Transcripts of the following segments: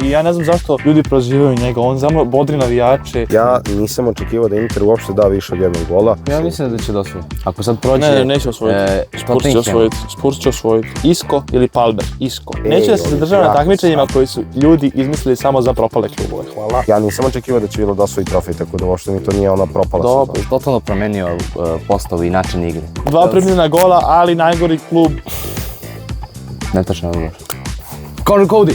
i ja ne znam zašto ljudi prozivaju njega, on samo bodri navijače. Ja nisam očekivao da Inter uopšte da više od jednog gola. Ja mislim da će da osvoji. Ako sad prođe... Ne, neće osvojiti. Spurs će osvojiti. Isco ili Palmer, Isco. Neće da se zadržava na takmičenjima koji su ljudi izmislili samo za propale klubove. Hvala. Ja nisam očekivao da će Vila da osvoji trofej, tako da uopšte mi to nije ona propala sezona. Dobro, totalno promenio postavu i način igre. 2 primljena gola, ali najgori klub. Netačno odgovor. Conor Cody!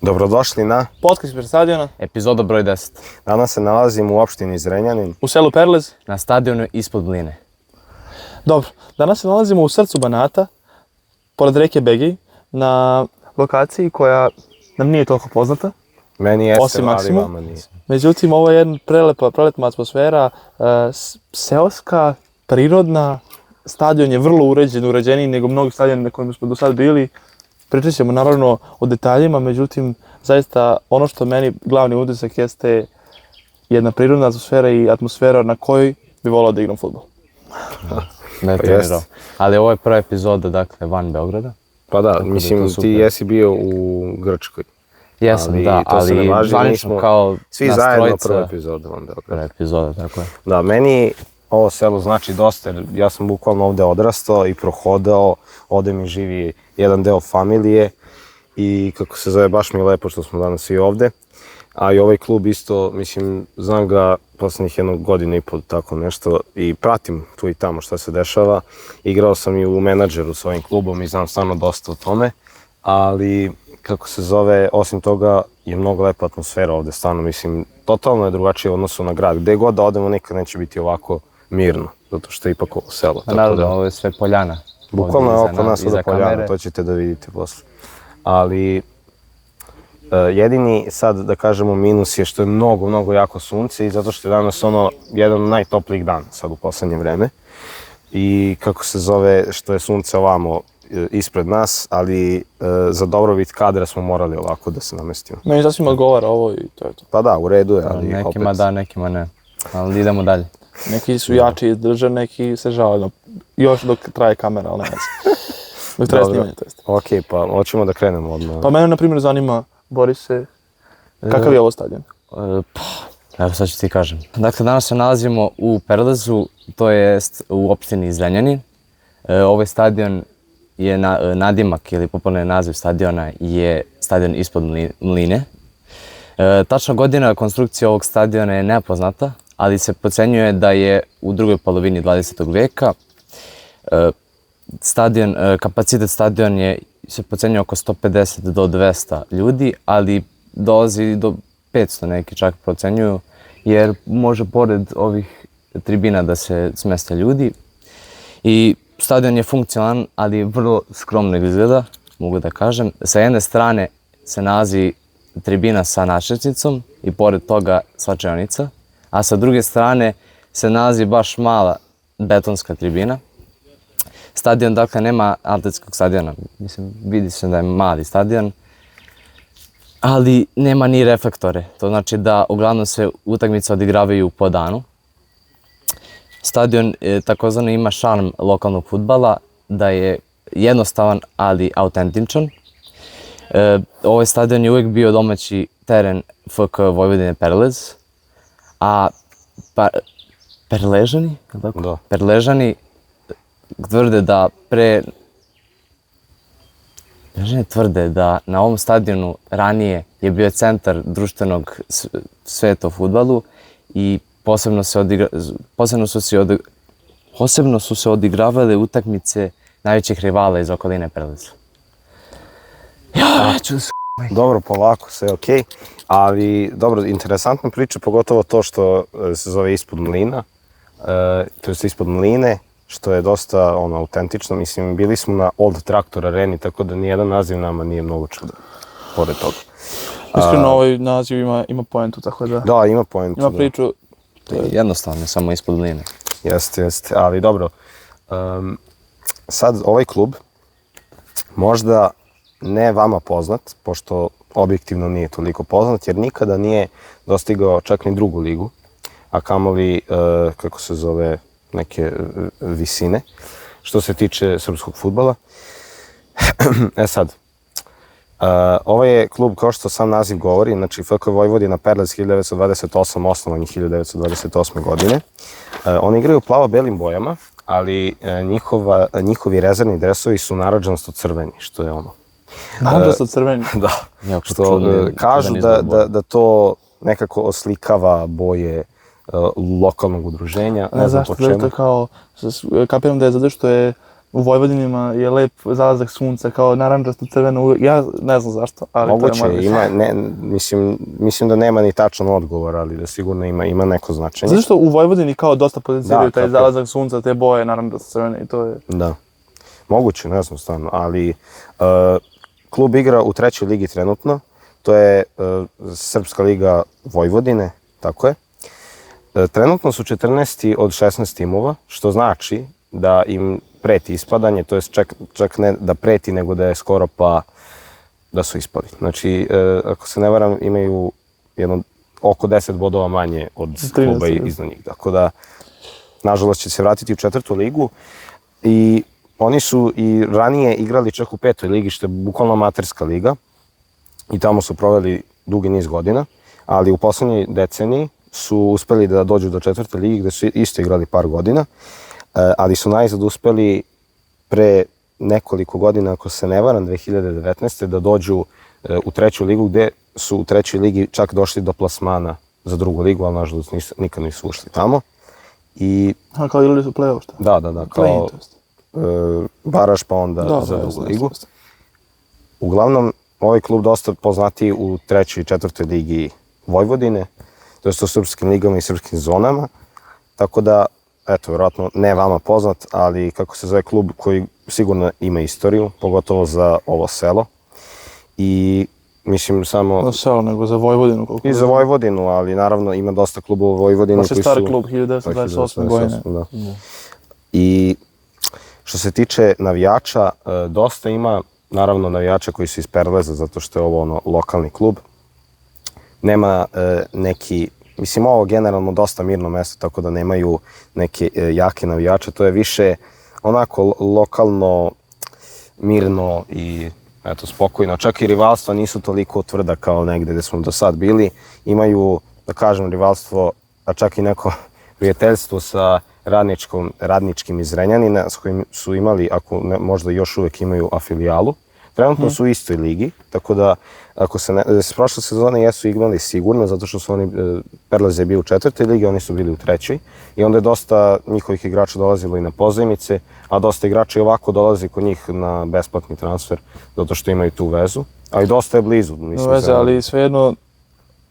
Dobrodošli na Podcast ispred stadiona. Epizoda broj 10. Danas se nalazimo u opštini Zrenjanin. U selu Perlez. Na stadionu ispod Bline. Dobro, danas se nalazimo u srcu Banata, pored reke Begej, na lokaciji koja nam nije toliko poznata. Meni jeste, osim ali Maksimum. vama nije. Međutim, ovo je jedna preletna atmosfera, seoska, prirodna. Stadion je vrlo uređeniji nego mnogi stadioni na kojima smo do sad bili. Pričat ćemo naravno o detaljima, međutim, zaista ono što meni glavni utisak jeste jedna prirodna atmosfera i atmosfera na kojoj bi volao da igram fudbal. Ne trenirao. Ali ovo je prva epizoda, dakle, van Beograda. Pa da, mislim, ti jesi bio u Grčkoj. Jesam, da, ali zvanično kao svi nas zajedno trojica. prva epizoda van Beograda. Prva epizoda, tako je. Da, meni ovo selo znači dosta, jer ja sam bukvalno ovde odrastao i prohodao, ovde mi živi jedan deo familije i kako se zove, baš mi je lepo što smo danas svi ovde. A i ovaj klub isto, mislim, znam ga poslednjih jednog godina i pol, tako nešto, i pratim tu i tamo šta se dešava. Igrao sam i u menadžeru s ovim klubom i znam stvarno dosta o tome, ali kako se zove, osim toga je mnogo lepa atmosfera ovde, stvarno, mislim, totalno je drugačije u odnosu na grad. Gde god da odemo nikad neće biti ovako mirno, zato što je ipak ovo selo. Naravno, ovo je sve poljana. Bukvalno je oko nas ovdje poljana, to ćete da vidite posle. Ali jedini sad, da kažemo, minus je što je mnogo jako sunce i zato što je danas ono jedan od najtoplijih dana sad u poslednje vreme. I kako se zove, što je sunce ovamo ispred nas, ali za dobrobit kadra smo morali ovako da se namestimo. Meni sasvim odgovara ovo i to je to. Pa da, u redu je, ali nekima opet... da, nekima ne. Ali idemo dalje. Neki su jači izdrže, neki se žale, još dok traje kamera, ali ne znam. Dok traje snimanje, to jest. Okej, pa hoćemo da krenemo odmah. Pa mene, na primjer, zanima, Borise, kakav je ovo stadion? Evo sad ću ti kažem. Dakle, danas se nalazimo u Perlezu, to jest u opštini Zrenjanin. Ovaj stadion je nadimak ili popularni naziv stadiona je stadion ispod Mline. Tačna godina konstrukcije ovog stadiona je nepoznata, ali se procenjuje da je u drugoj polovini 20. veka. Kapacitet stadion se procenjuje oko 150 do 200 ljudi, ali dolazi do 500 neki čak procenjuju, jer može pored ovih tribina da se smeste ljudi. I stadion je funkcionalan, ali vrlo skromno izgleda, mogu da kažem. Sa jedne strane se nalazi tribina sa nadšetnicom i pored toga svačionica, a sa druge strane se nalazi baš mala betonska tribina. Stadion, dakle, nema atletskog stadiona, mislim, vidi se da je mali stadion, ali nema ni reflektore, to znači da uglavnom se utakmice odigravaju po danu. Stadion takozvano ima šarm lokalnog fudbala, da je jednostavan, ali autentičan. Ovaj stadion je uvijek bio domaći teren FK Vojvodine Perlez, a Perležani tvrde da na ovom stadionu ranije je bio centar društvenog sveta u fudbalu i posebno su se odigravale utakmice najvećih rivala iz okoline Perleza. Dobro, polako, sve je okej. Ali, dobro, interesantna priča, pogotovo to što se zove ispod Mlina, to je ispod Mline, što je dosta autentično. Mislim, bili smo na Old Traktor areni, tako da nijedan naziv nama nije mnogo čudan, pored toga. Iskreno, ovaj naziv ima poentu, tako da... Da, ima poentu. Ima priču. Jednostavno, samo ispod Mline. Jeste, ali dobro. Sad, ovaj klub možda ne vama poznat, pošto objektivno nije toliko poznat, jer nikada nije dostigao čak ni drugu ligu, a kamoli, kako se zove, neke visine, što se tiče srpskog fudbala. E sad, ovaj je klub, kao što sam naziv govori, znači FK Vojvodina Perlez 1928, osnovan je 1928. godine. Oni igraju u plavo-belim bojama, ali njihovi rezervni dresovi su narandžasto crveni, što je ono. Narandžasto crveni? Da, Jako što čudni, kažu jedan izbor da to nekako oslikava boje lokalnog udruženja, ne znam po čemu. Zašto je kao, kapiram da je zato što je u Vojvodinima je lep zalazak sunca, kao narandžasto crveno, ja ne znam zašto, ali moguće, to je moje mislim da nema ni tačan odgovor, ali da sigurno ima neko značenje. Zato što u Vojvodini kao dosta potenciraju taj tako je. zalazak sunca, te boje narandžasto crvene i to je... Da, moguće, ne znam stvarno, ali klub igra u 3. ligi trenutno, to je Srpska liga Vojvodine, tako je. Trenutno su 14. od 16 timova, što znači da im preti ispadanje, to je čak ne da preti, nego da je skoro pa da su ispali. Znači, ako se ne varam, imaju oko 10 bodova manje od kluba iznad njih. Tako da, nažalost, će se vratiti u 4. ligu i oni su i ranije igrali čak u 5. ligi, što je bukvalno amaterska liga i tamo su proveli dugi niz godina, ali u poslednjoj deceniji su uspeli da dođu do 4. ligi gde su isto igrali par godina, ali su najzad uspeli pre nekoliko godina, ako se ne varam, 2019. da dođu u 3. ligu, gde su u 3. ligi čak došli do plasmana za 2. ligu, ali nažalost nikad nisu ušli tamo. Kao igrali su play-off, šta? Da, kao baraž pa onda za 2. ligu. Uglavnom, ovaj klub dosta poznatiji u 3. i 4. ligi Vojvodine, to je u srpskim ligama i srpskim zonama, tako da, eto, vjerojatno ne vama poznat, ali kako se zove klub koji sigurno ima istoriju, pogotovo za ovo selo. I mislim samo... Ne selo, nego za Vojvodinu. I za Vojvodinu, ali naravno ima dosta klubova u Vojvodini koji su... Baš je star klub, 1928. godine. Da. I što se tiče navijača, dosta ima, naravno, navijača koji su iz Perleza, zato što je ovo lokalni klub. Nema neki... Mislim, ovo generalno dosta mirno mesto, tako da nemaju neke jake navijače. To je više onako lokalno, mirno i eto, spokojno. Čak i rivalstva nisu toliko tvrda kao negde gde smo do sad bili. Imaju, da kažem, rivalstvo, a čak i neko prijateljstvo sa radničkim iz Renjanina, s kojim su imali, ako možda još uvek imaju afilijalu. Trenutno su u istoj ligi, tako da ako se prošle sezone jesu igrali sigurno, zato što su oni, Perlez je bio u 4. ligi, oni su bili u 3. I onda je dosta njihovih igrača dolazilo i na pozajmice, a dosta igrača i ovako dolazi kod njih na besplatni transfer, zato što imaju tu vezu. A i dosta je blizu. Ali svejedno,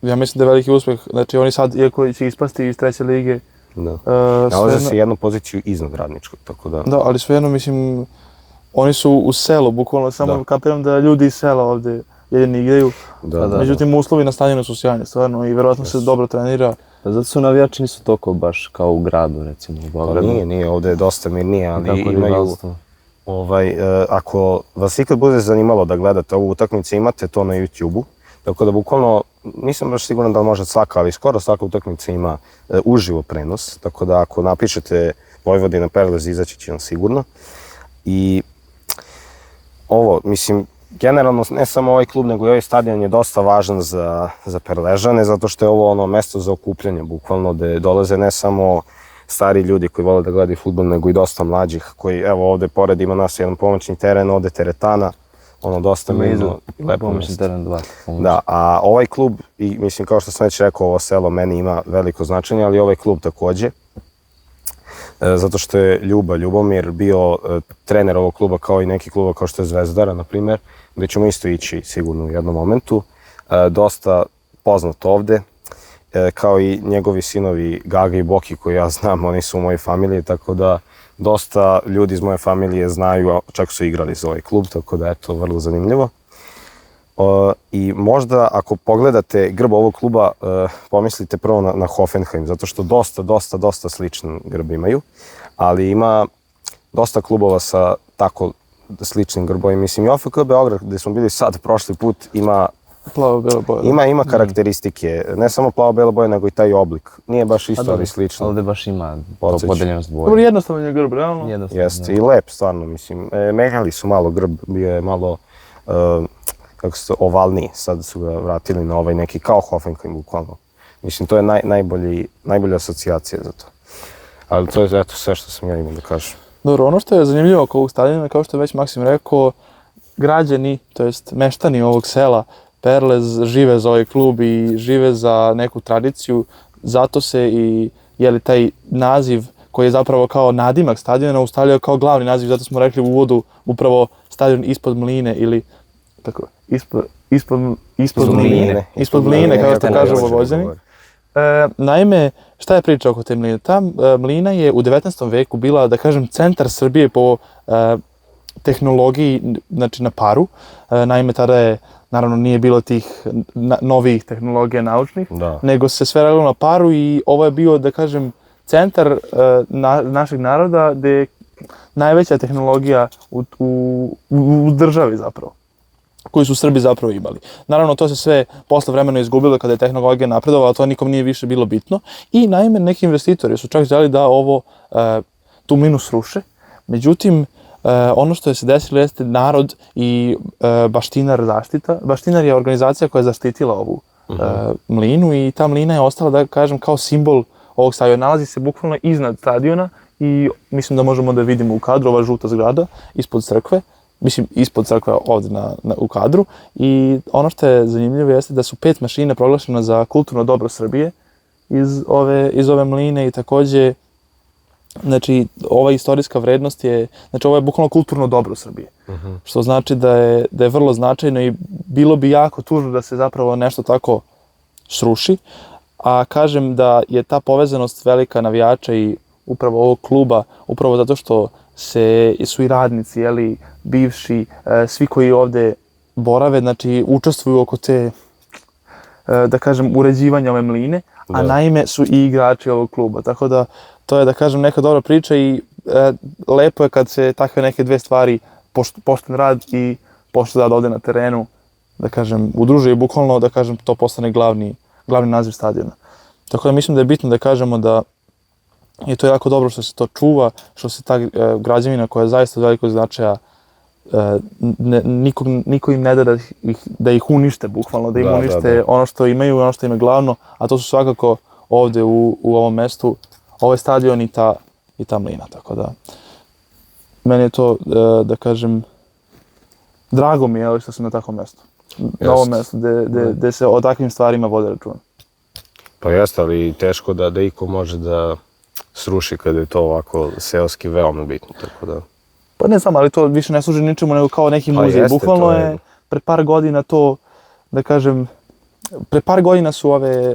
ja mislim da je veliki uspeh, znači oni sad, iako će ispasti iz 3. lige, nalaze se jednu poziciju iznad radničkog, tako da... Da, ali svejedno, mislim, oni su u selu, bukvalno, samo kapiram da ljudi iz sela ovde jedini igraju. Međutim, uslovi na stadionu su sjajni, stvarno, i verovatno se dobro trenira. Zato su navijači nisu toliko baš kao u gradu, recimo, u Beogradu. Nije, ovde je dosta mirnije, ali imaju... Ako vas ikad bude zanimalo da gledate ovu utakmicu, imate to na YouTube-u. Tako da, bukvalno, nisam baš siguran da li može svaka, ali skoro svaka utakmica ima uživo prenos. Tako da, ako napišete Vojvodina Perlez, izaći će vam sigurno. I ovo, mislim, generalno ne samo ovaj klub, nego i ovaj stadion je dosta važan za Perležane, zato što je ovo mesto za okupljanje, bukvalno, gde dolaze ne samo stari ljudi koji vole da gledaju fudbal, nego i dosta mlađih, koji, evo, ovde pored ima nas jedan pomoćni teren, ovde teretana, dosta mirno i lepo mesto. Da, a ovaj klub, i mislim, kao što sam već rekao, ovo selo meni ima veliko značenje, ali ovaj klub takođe, zato što je Ljubomir bio trener ovog kluba kao i neki kluba kao što je Zvezdara, na primjer, gde ćemo isto ići sigurno u jednom momentu. Dosta poznat ovde, kao i njegovi sinovi Gaga i Boki, koji ja znam, oni su u mojoj familiji, tako da dosta ljudi iz moje familije znaju, čak su igrali za ovaj klub, tako da je to vrlo zanimljivo. I možda ako pogledate grb ovog kluba, pomislite prvo na Hoffenheim, zato što dosta sličan grb imaju, ali ima dosta klubova sa tako sličnim grbovima. Mislim, i OFK Beograd, gde smo bili sad prošli put, ima Plavo-bela boja. ima karakteristike, ne samo plavo-bela boja, nego i taj oblik. Nije baš isto, ali slično. Ovdje baš ima to Podsjeća. podeljenost Dobro, boje. jednostavan je grb, realno. Jednostavno. Jeste, i lep, stvarno, mislim. Menjali su malo grb, bio je malo, kako se to, ovalniji. Sad su ga vratili na ovaj neki, kao Hoffenheim, bukvalno. Mislim, to je najbolja asocijacija za to. Ali to je, eto, sve što sam ja imao da kažem. Dobro, ono što je zanimljivo oko ovog stadiona, kao što je već Maksim rekao, građani, to jest meštani ovog sela Perlez žive za ovaj klub i žive za neku tradiciju, zato se i taj naziv koji je zapravo kao nadimak stadiona ustavljao kao glavni naziv, zato smo rekli u uvodu upravo stadion ispod Mline ili tako, ispod Mline, kao što kažu u Vojvodini. Naime, šta je priča oko te mline? Ta mlina je u 19. veku bila, da kažem, centar Srbije po tehnologiji, znači na paru. Naime, tada je, naravno, nije bilo tih novih tehnologija naučnih, nego se sve radilo na paru i ovo je bio, da kažem, centar našeg naroda gde je najveća tehnologija u državi zapravo, koju su Srbi zapravo imali. Naravno, to se sve posle vremena izgubilo kada je tehnologija napredovala, to nikom nije više bilo bitno. I naime, neki investitori su čak želi da tu mlinu sruše. Međutim, ono što je se desilo jeste narod i Baštinar zaštita. Baštinar je organizacija koja je zaštitila ovu mlinu i ta mlina je ostala, da kažem, kao simbol ovog stadiona. Nalazi se bukvalno iznad stadiona i mislim da možemo da vidimo u kadru ova žuta zgrada ispod crkve. Mislim, ispod crkve ovdje u kadru. I ono što je zanimljivo jeste da su 5 mašina proglašena za kulturno dobro Srbije iz ove mline i takođe, znači, ova istorijska vrednost je, znači, ovo je bukvalno kulturno dobro Srbije. Što znači da je vrlo značajno i bilo bi jako tužno da se zapravo nešto tako sruši. A kažem da je ta povezanost velika navijača i upravo ovog kluba, upravo zato što su i radnici, bivši, svi koji ovde borave, znači učestvuju oko te, da kažem, uređivanja ove mline, a naime su i igrači ovog kluba. Tako da, to je, da kažem, neka dobra priča i lepo je kad se takve neke dve stvari, pošten rad i pošten rad ovde na terenu, da kažem, udruže i bukvalno, da kažem, to postane glavni naziv stadiona. Tako da mislim da je bitno da kažemo da je to jako dobro što se to čuva, što se ta građevina koja je zaista od velikog značaja, niko im ne da da ih unište, bukvalno, da im unište ono što imaju, ono što im je glavno, a to su svakako ovde u ovom mestu, ovaj stadion i ta mlina, tako da meni je to, da kažem, drago mi je što sam na takvom mestu, na ovom mestu gde se o takvim stvarima vode računa. Pa jeste, ali teško da iko može da sruši kada je to ovako seoski veoma bitno, tako da... Pa ne znam, ali to više ne služi ničemu nego kao neki muzej. Bukvalno je pre par godina to, da kažem, pre par godina su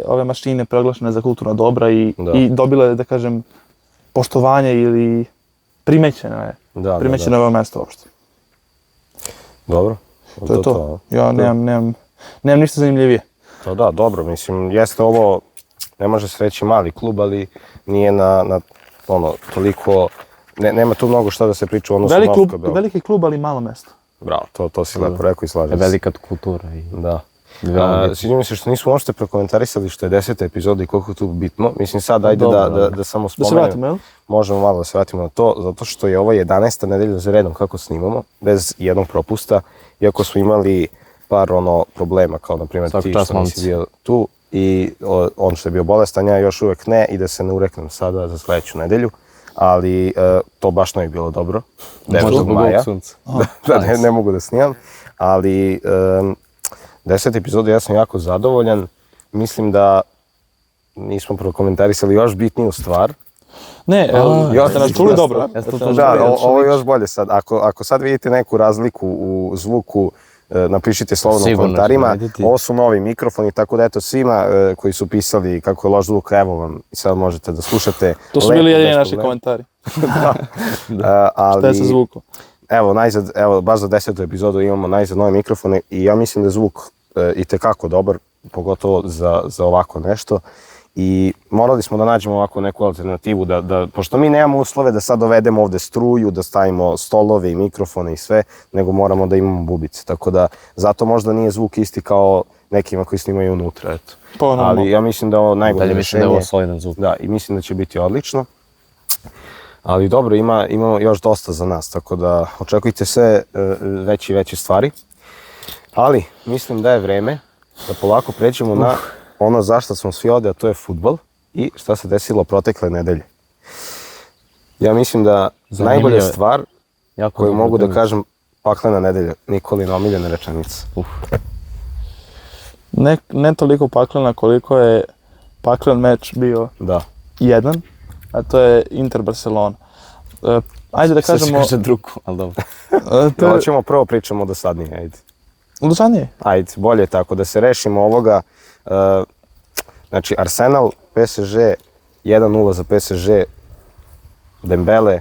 ove mašine proglašene za kulturna dobra i dobile, da kažem, poštovanje ili primećeno je ovo mesto uopšte. Dobro. To je to. Ja nemam ništa zanimljivije. To da, dobro, mislim, jeste ovo, ne može se reći mali klub, ali nije na toliko, nema tu mnogo šta da se priča u odnosu na OFK Beograd. Veliki klub, ali malo mesto. Bravo, to si lepo rekao i slažem se. Velika kultura. Da. Sviđa mi se što nismo uopšte prokomentarisali što je 10. epizoda i koliko je tu bitno. Mislim, sad ajde da samo spomenem. Da se vratimo, jel? Možemo malo da se vratimo na to, zato što je ovo 11. nedelja za redom kako snimamo, bez jednog propusta, iako smo imali par problema, kao na primjer ti što nisi bio tu i on što je bio bolestan, ja još uvek ne i da se ne ureknem sada za sledeću nedelju, ali to baš ne bi bilo dobro. 9. maja, ne mogu da snimam, ali 10. epizoda ja sam jako zadovoljan, mislim da nismo prokomentarisali još bitniju stvar. Ne, ste nas čuli dobro. Da, ovo je još bolje sad. Ako sad vidite neku razliku u zvuku, napišite slobodno u komentarima. Ovo su novi mikrofoni, tako da eto svima koji su pisali kako je loš zvuk, evo vam i sad možete da slušate. To su bili jedini naši komentari. Šta je sa zvukom? Evo, baš za 10. epizodu imamo najzad nove mikrofone i ja mislim da je zvuk itekako dobar, pogotovo za ovako nešto. I morali smo da nađemo ovako neku alternativu, pošto mi nemamo uslove da sad dovedemo ovde struju, da stavimo stolove i mikrofone i sve, nego moramo da imamo bubice. Tako da, zato možda nije zvuk isti kao nekima koji snimaju unutra, eto. Ali ja mislim da je ovo najbolje rešenje. Mislim da je ovo solidan zvuk. Da, i mislim da će biti odlično. Ali dobro, imamo još dosta za nas, tako da očekujte sve veće i veće stvari. Ali, mislim da je vreme da polako pređemo na ono zašto smo svi ovde, a to je fudbal i šta se desilo protekle nedelje. Ja mislim da najbolja stvar koju mogu da kažem paklena nedelja, Nikolina omiljena rečenica. Ne toliko paklena koliko je paklen meč bio jedan, a to je Inter Barcelona. Ajde da kažemo... Sve se kaže drugo, ali dobro. Hoćemo prvo pričamo dosadnije, ajde. Dosadnije? Ajde, bolje je tako, da se rešimo ovoga. Znači, Arsenal, PSG, 1-0 za PSG, Dembele.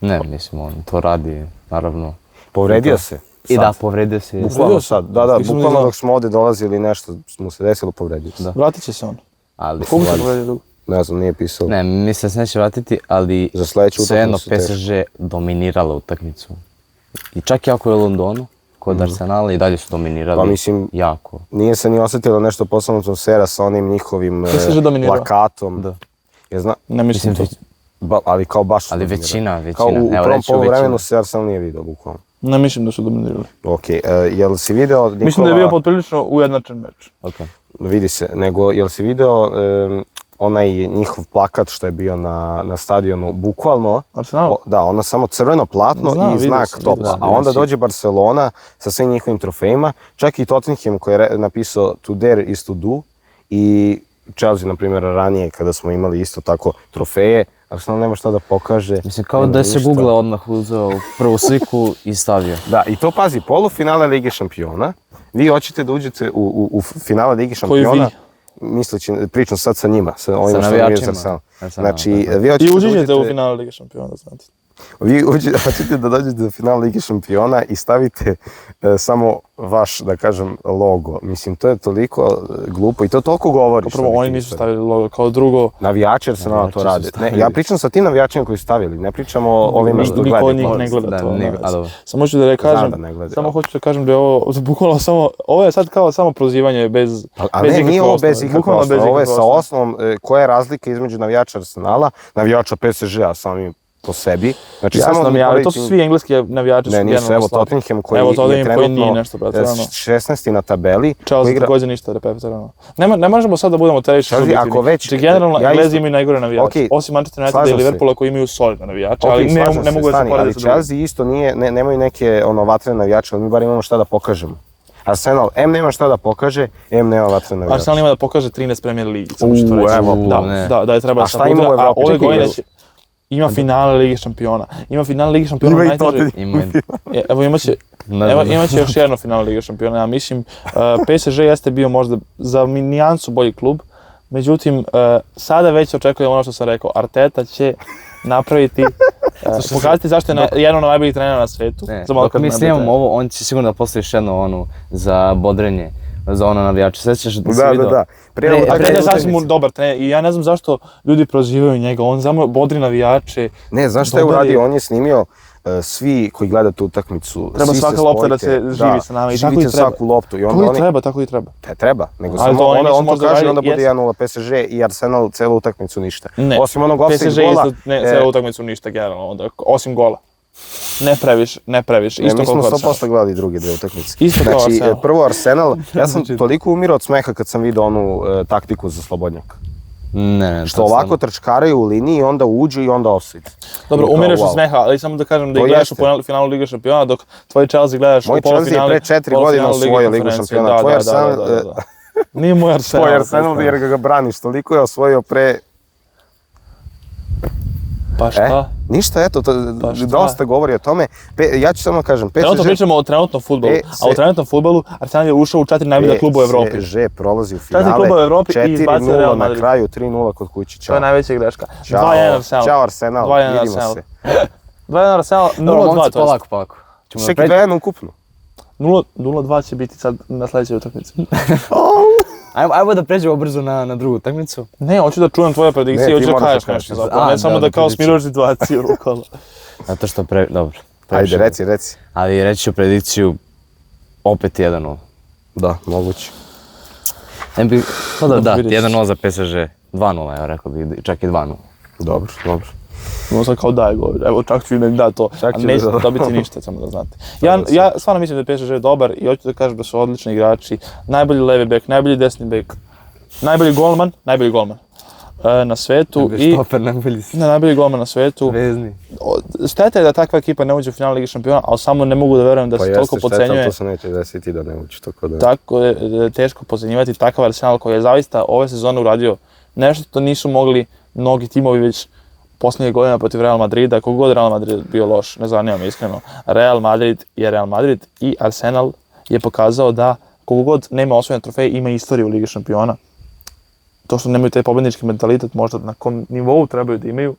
Ne, mislim, on to radi, naravno. Povredio se. I da, povredio se. Bukvalno sad, bukvalno dok smo ovde dolazili nešto mu se desilo, povredio se. Vratit će se on. Ali... Koliko se povredio dugo? Ne znam, nije pisao. Ne, mislim da se neće vratiti, ali svejedno PSG dominirala utakmicu. I čak i ako je u Londonu, kod Arsenala, i dalje su dominirali jako. Nije se ni osjetilo nešto posebno atmosfera sa onim njihovim plakatom. Da. Ne mislim to. Ali kao baš su dominirali. Ali većina. Kao u prvom poluvremenu se Arsenal nije vidio, bukvalno. Ne mislim da su dominirali. Okej, jel si video Nikola... Mislim da je bio poprilično ujednačen meč. Vidi se, nego jel si video onaj njihov plakat što je bio na stadionu, bukvalno, da, ono samo crveno platno i znak topa, a onda dođe Barcelona sa svim njihovim trofejima, čak i Tottenham koji je napisao to dare is to do, i Chelsea, na primjer, ranije kada smo imali isto tako trofeje, Arsenal nema šta da pokaže. Mislim, kao da je se Google odmah uzeo prvu sliku i stavio. Da, i to pazi, polufinale Lige šampiona, vi hoćete da uđete u finale Lige šampiona, misleći, pričam sad sa njima, sa ovima što nije za Arsenal. Znači, vi hoćete i uđete u finale Lige šampiona, znate. Vi hoćete da dođete do finala Lige šampiona i stavite samo vaš, da kažem, logo. Mislim, to je toliko glupo i to toliko govori. Prvo, oni nisu stavili logo, kao drugo... Navijači Arsenala to rade. Ne, ja pričam sa tim navijačima koji su stavili, ne pričamo o ovima što gledaju. Niko od njih ne gleda to. Samo hoću da kažem da je ovo bukvalno samo... Ovo je sad kao samo prozivanje bez ikakve osnove. A ne, nije ovo bez ikakve osnove, ovo je sa osnovom koja je razlika između navijača Arsenala, navijača PSG-a samim po sebi. Znači, jasno, ali to su svi engleski navijači. Ne, nisu, evo Tottenham koji je trenutno 16. na tabeli. Chelsea također ništa repetirano. Ne možemo sad da budemo tereći subjektivni. Znači, generalno, Englezi imaju najgore navijače. Osim Manchester United i Liverpoola koji imaju solidne navijače, ali ne mogu da se porede sa drugim. Ali Chelsea isto nemaju neke vatrene navijače, ali mi bar imamo šta da pokažemo. Arsenal M nema šta da pokaže, M nema vatrene navijače. Arsenal ima da pokaže 13 Premier Ligi, samo što reći. Da je treba da šta ima u Evropi? Ima finale Lige šampiona. Ima finale Lige šampiona najteže. Evo imaće još jedno finale Lige šampiona. Ja mislim, PSG jeste bio možda za nijansu bolji klub. Međutim, sada već očekujem ono što sam rekao. Arteta će napraviti, pokazati zašto je jedan od najboljih trenera na svetu. Dok mi snimamo ovo, on će sigurno da postavi još jedno za bodrenje. Za ono navijače, sećaš da si vidio? Da. Arteta je sasvim dobar trener i ja ne znam zašto ljudi prozivaju njega, on samo bodri navijače. Ne, znaš šta je uradio, on je snimio svi koji gledaju tu utakmicu. Treba svaka lopta da se živi sa nama i tako i treba. Svaku loptu. Tako i treba. Treba, nego samo on to kaže i onda bude 1-0 PSG i Arsenal celu utakmicu ništa. Osim onog offside gola. PSG celu utakmicu ništa generalno, osim gola. Ne previše, isto kao Arsenal. Mi smo 100% gledali druge dve utakmice. Isto kao Arsenal. Znači, prvo Arsenal, ja sam toliko umirao od smeha kad sam vidio onu taktiku za slobodnjaka. Ne, što ovako trčkaraju u liniji i onda uđu i onda offside. Dobro, umireš od smeha, ali samo da kažem da gledaš u finalu Lige šampiona, dok tvoj Chelsea gledaš u polufinale Lige konferencije. Moj Chelsea je pre 4 godina osvojio Ligu šampiona. Tvoj Arsenal... Nije moj Arsenal. Tvoj Arsenal jer ga braniš, toliko je osvojio pre... Pa šta? Ništa, eto, dosta govori o tome. Ja ću samo kažem, Trenutno pričamo o trenutnom fudbalu, a u trenutnom fudbalu Arsenal je ušao u 4 najbolja kluba u Evropi. PSG prolazi u finale, 4 kluba u Evropi i izbacio Real 4-0 na kraju, 3-0 kod kući, čao. To je najveća greška. 2-1 Arsenal. Ćao Arsenal, vidimo se. 2-1 Arsenal, 0-2 to je. Polako. Čekaj, 2-1 ukupno. 0-2 će biti sad na sljedećoj utakmici. Ajmo da pređemo brzo na drugu utakmicu. Ne, hoću da čujem tvoje predikcije, Ne, ti hoću da moraš kažeš da nešto kažeš. zapravo, ne samo da kao predikcije. smiraš situaciju okolo. Zato što dobro. Ajde, reci. Ali reći ću predikciju opet 1-0. Da, moguće. Pa da, Vidjet ću. 1-0 za PSG, 2-0, ja rekao bi, čak i 2-0. Dobro. No sad kao daj govor, evo čak ću im da to, Čak a ću nećete da- dobiti ništa, samo da znate. Ja stvarno mislim da je PSG dobar i hoću da kažem da su odlični igrači, najbolji levi bek, najbolji desni bek, najbolji golman na svetu i najbolji golman na svetu. Vezni. Šteta je da takva ekipa ne uđe u final Ligi šampiona, ali samo ne mogu da verujem da Pa se jeste toliko šteta, podcenjuje. to se neće desiti da ne ući, tako da... Tako je teško podcenjivati takav Arsenal koji je zaista ove sezone uradio nešto što nisu mogli mnogi timovi već posljednjih godina protiv Real Madrida. Koliko god Real Madrid bio loš, ne zanima me iskreno. Real Madrid je Real Madrid i Arsenal je pokazao da koliko god nema osvojen trofej, ima istoriju u Ligi šampiona. To što nemaju taj pobednički mentalitet možda na kom nivou trebaju da imaju,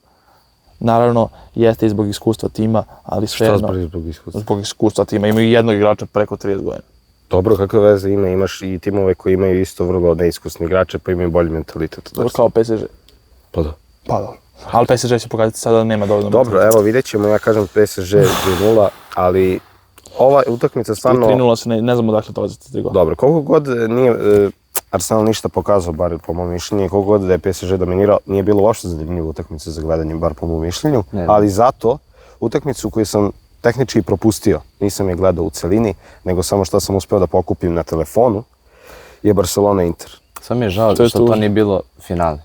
naravno jeste i zbog iskustva tima, ali Šta svejedno zbog iskustva? zbog iskustva tima. Imaju jednog igrača preko 30 godina. Dobro, kakve veze ima, imaš i timove koji imaju isto vrlo neiskusni igrače pa imaju bolji mentalitet. od Dobro, kao PSG. Pa da. Pa dobro. Ali PSG će pokazati sada da nema dovoljno. Dobro, evo vidjet ćemo, ja kažem PSG 3-0, ali ova utakmica stvarno... 3-0 se ne znamo dakle dolaziti 3 gola. Dobro, koliko god nije Arsenal ništa pokazao, bar po mom mišljenju, koliko god da je PSG dominirao, nije bilo uopšte zanimljiva utakmica za gledanje, bar po mom mišljenju, Ne. ali zato utakmicu koju sam tehnički propustio, nisam je gledao u celini, nego samo što sam uspeo da pokupim na telefonu, je Barcelona-Inter. Samo mi je žao To je što to tužno. nije bilo finale.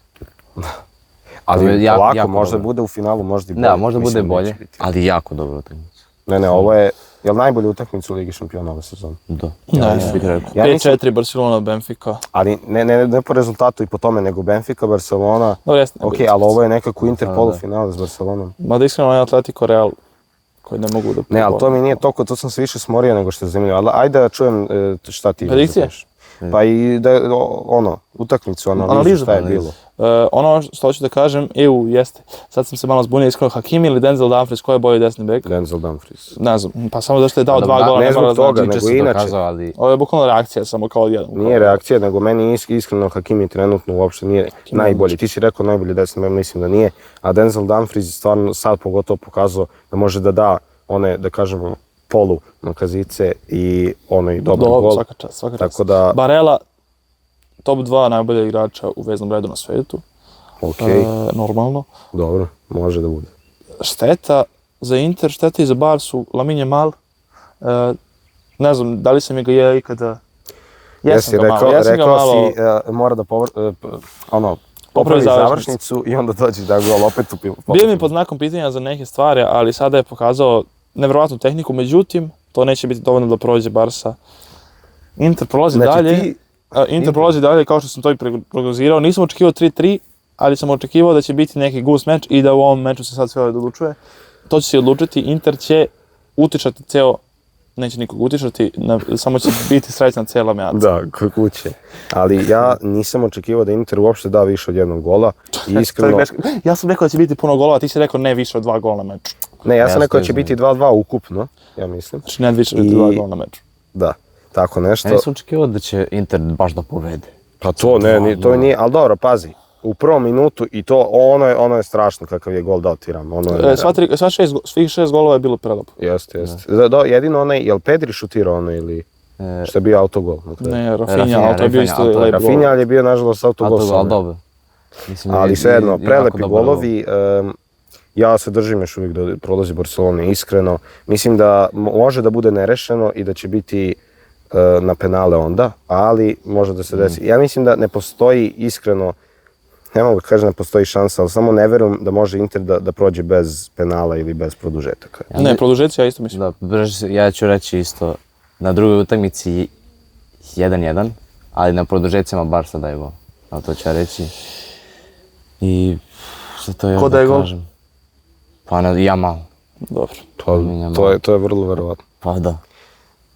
Ali To je lako, jako možda dobro. bude u finalu, možda i bolje. Da, možda bude Mislim, bolje, neće biti. ali jako dobro utakmica. Ne, ovo je, jel najbolja utakmica u Ligi šampiona ove sezone? Da. Ne, isto bih rekao. Ja mislim- 5-4 Barcelona Benfica. Ali ne po rezultatu i po tome, nego Benfica, Barcelona. Dobro, jeste. Ok, ali ovo je nekako Inter Da, da. polufinale s Barcelonom. Mada iskreno je Atletico Real koji ne mogu da... Ne, ali to mi nije toliko, to sam se više smorio nego što je zanimljivo. Ali ajde da čujem šta ti... Predikcije? Pa i da, utakmicu, analizu, Analizu, šta je analizu. bilo. Ono što hoću da kažem, jeste. Sad sam se malo zbunio iskreno, Hakimi ili Denzel Dumfries, ko je bolji desni bek? Denzel Dumfries. Ne znam, pa samo zašto je dao Da, 2 gola, ne ne mora da zbog toga, znači. nego Juče se inače. dokazao, ali Ovo je bukvalno reakcija, samo kao odjednom. Nije reakcija, nego meni iskreno Hakimi trenutno uopšte nije najbolji. Ti si rekao najbolji desni bek, mislim da nije. A Denzel Dumfries je stvarno sad pogotovo pokazao da može da da one, da kažemo, polu nakazice i onaj dobar Dobro, gol. svaka čast. Tako da, Barella, top 2 najbolja igrača u veznom redu na svetu. okej, Normalno. dobro, može da bude. Šteta za Inter, šteta i za Barsu, Lamine Yamal. Ne znam, da li sam ga ja ikada... Jesi rekao si mora da popravi završnicu i onda dođe da gol opet u pivu. Bio mi pod znakom pitanja za neke stvari, ali sada je pokazao nevjerovatnu tehniku, međutim, to neće biti dovoljno da prođe Barsa. Inter prolazi dalje. Inter prolazi dalje kao što sam to i prognozirao. Nisam očekivao 3-3, ali sam očekivao da će biti neki gust meč i da u ovom meču se sad sve odlučuje. To će se odlučiti, Inter će utičati neće nikog utičati, samo će biti srećna cijela mejaca. Da, kod kuće. Ali ja nisam očekivao da Inter uopšte da više od jednog gola. I iskreno, Ja sam rekao da će biti puno golova, ti si rekao ne više od 2 gola na meču. ne, ja sam Ja rekao da će stojim biti 2-2 ukupno, ja mislim. Znači ne više od 2 gola na meču. Da, tako nešto. ja nisam očekivao da će Inter baš da povede. Pa to ne, to nije, ali dobro, pazi. U prvom minutu i to, ono je strašno kakav je gol dao Tiram. Svih 6 golova je bilo prelepo. Jeste. Jedino onaj, jel Pedri šutirao ono ili što je bio autogol? Ne, Rafinha, Rafinha, ali to je bio isto Rafinha, lep gol. Rafinha je bio nažalost autogol Ali samo. dobro. Mislim, Ali svejedno, jako prelepi dobar golovi. Ja se držim još uvijek da prolazi Barcelona iskreno. Mislim da može da bude nerešeno i da će biti na penale onda, ali može da se desi. Ja mislim da ne postoji iskreno, ne mogu da kažem da postoji šansa, ali samo ne verujem da može Inter da prođe bez penala ili bez produžetaka. Ne, produžeci ja isto mislim. Da, ja ću reći isto, na drugoj utakmici 1-1, ali na produžecima Barsa daje gol. A to ću ja reći. I što to još Ko daje gol? kažem? Pa Yamal. Dobro. To je vrlo verovatno. Pa da.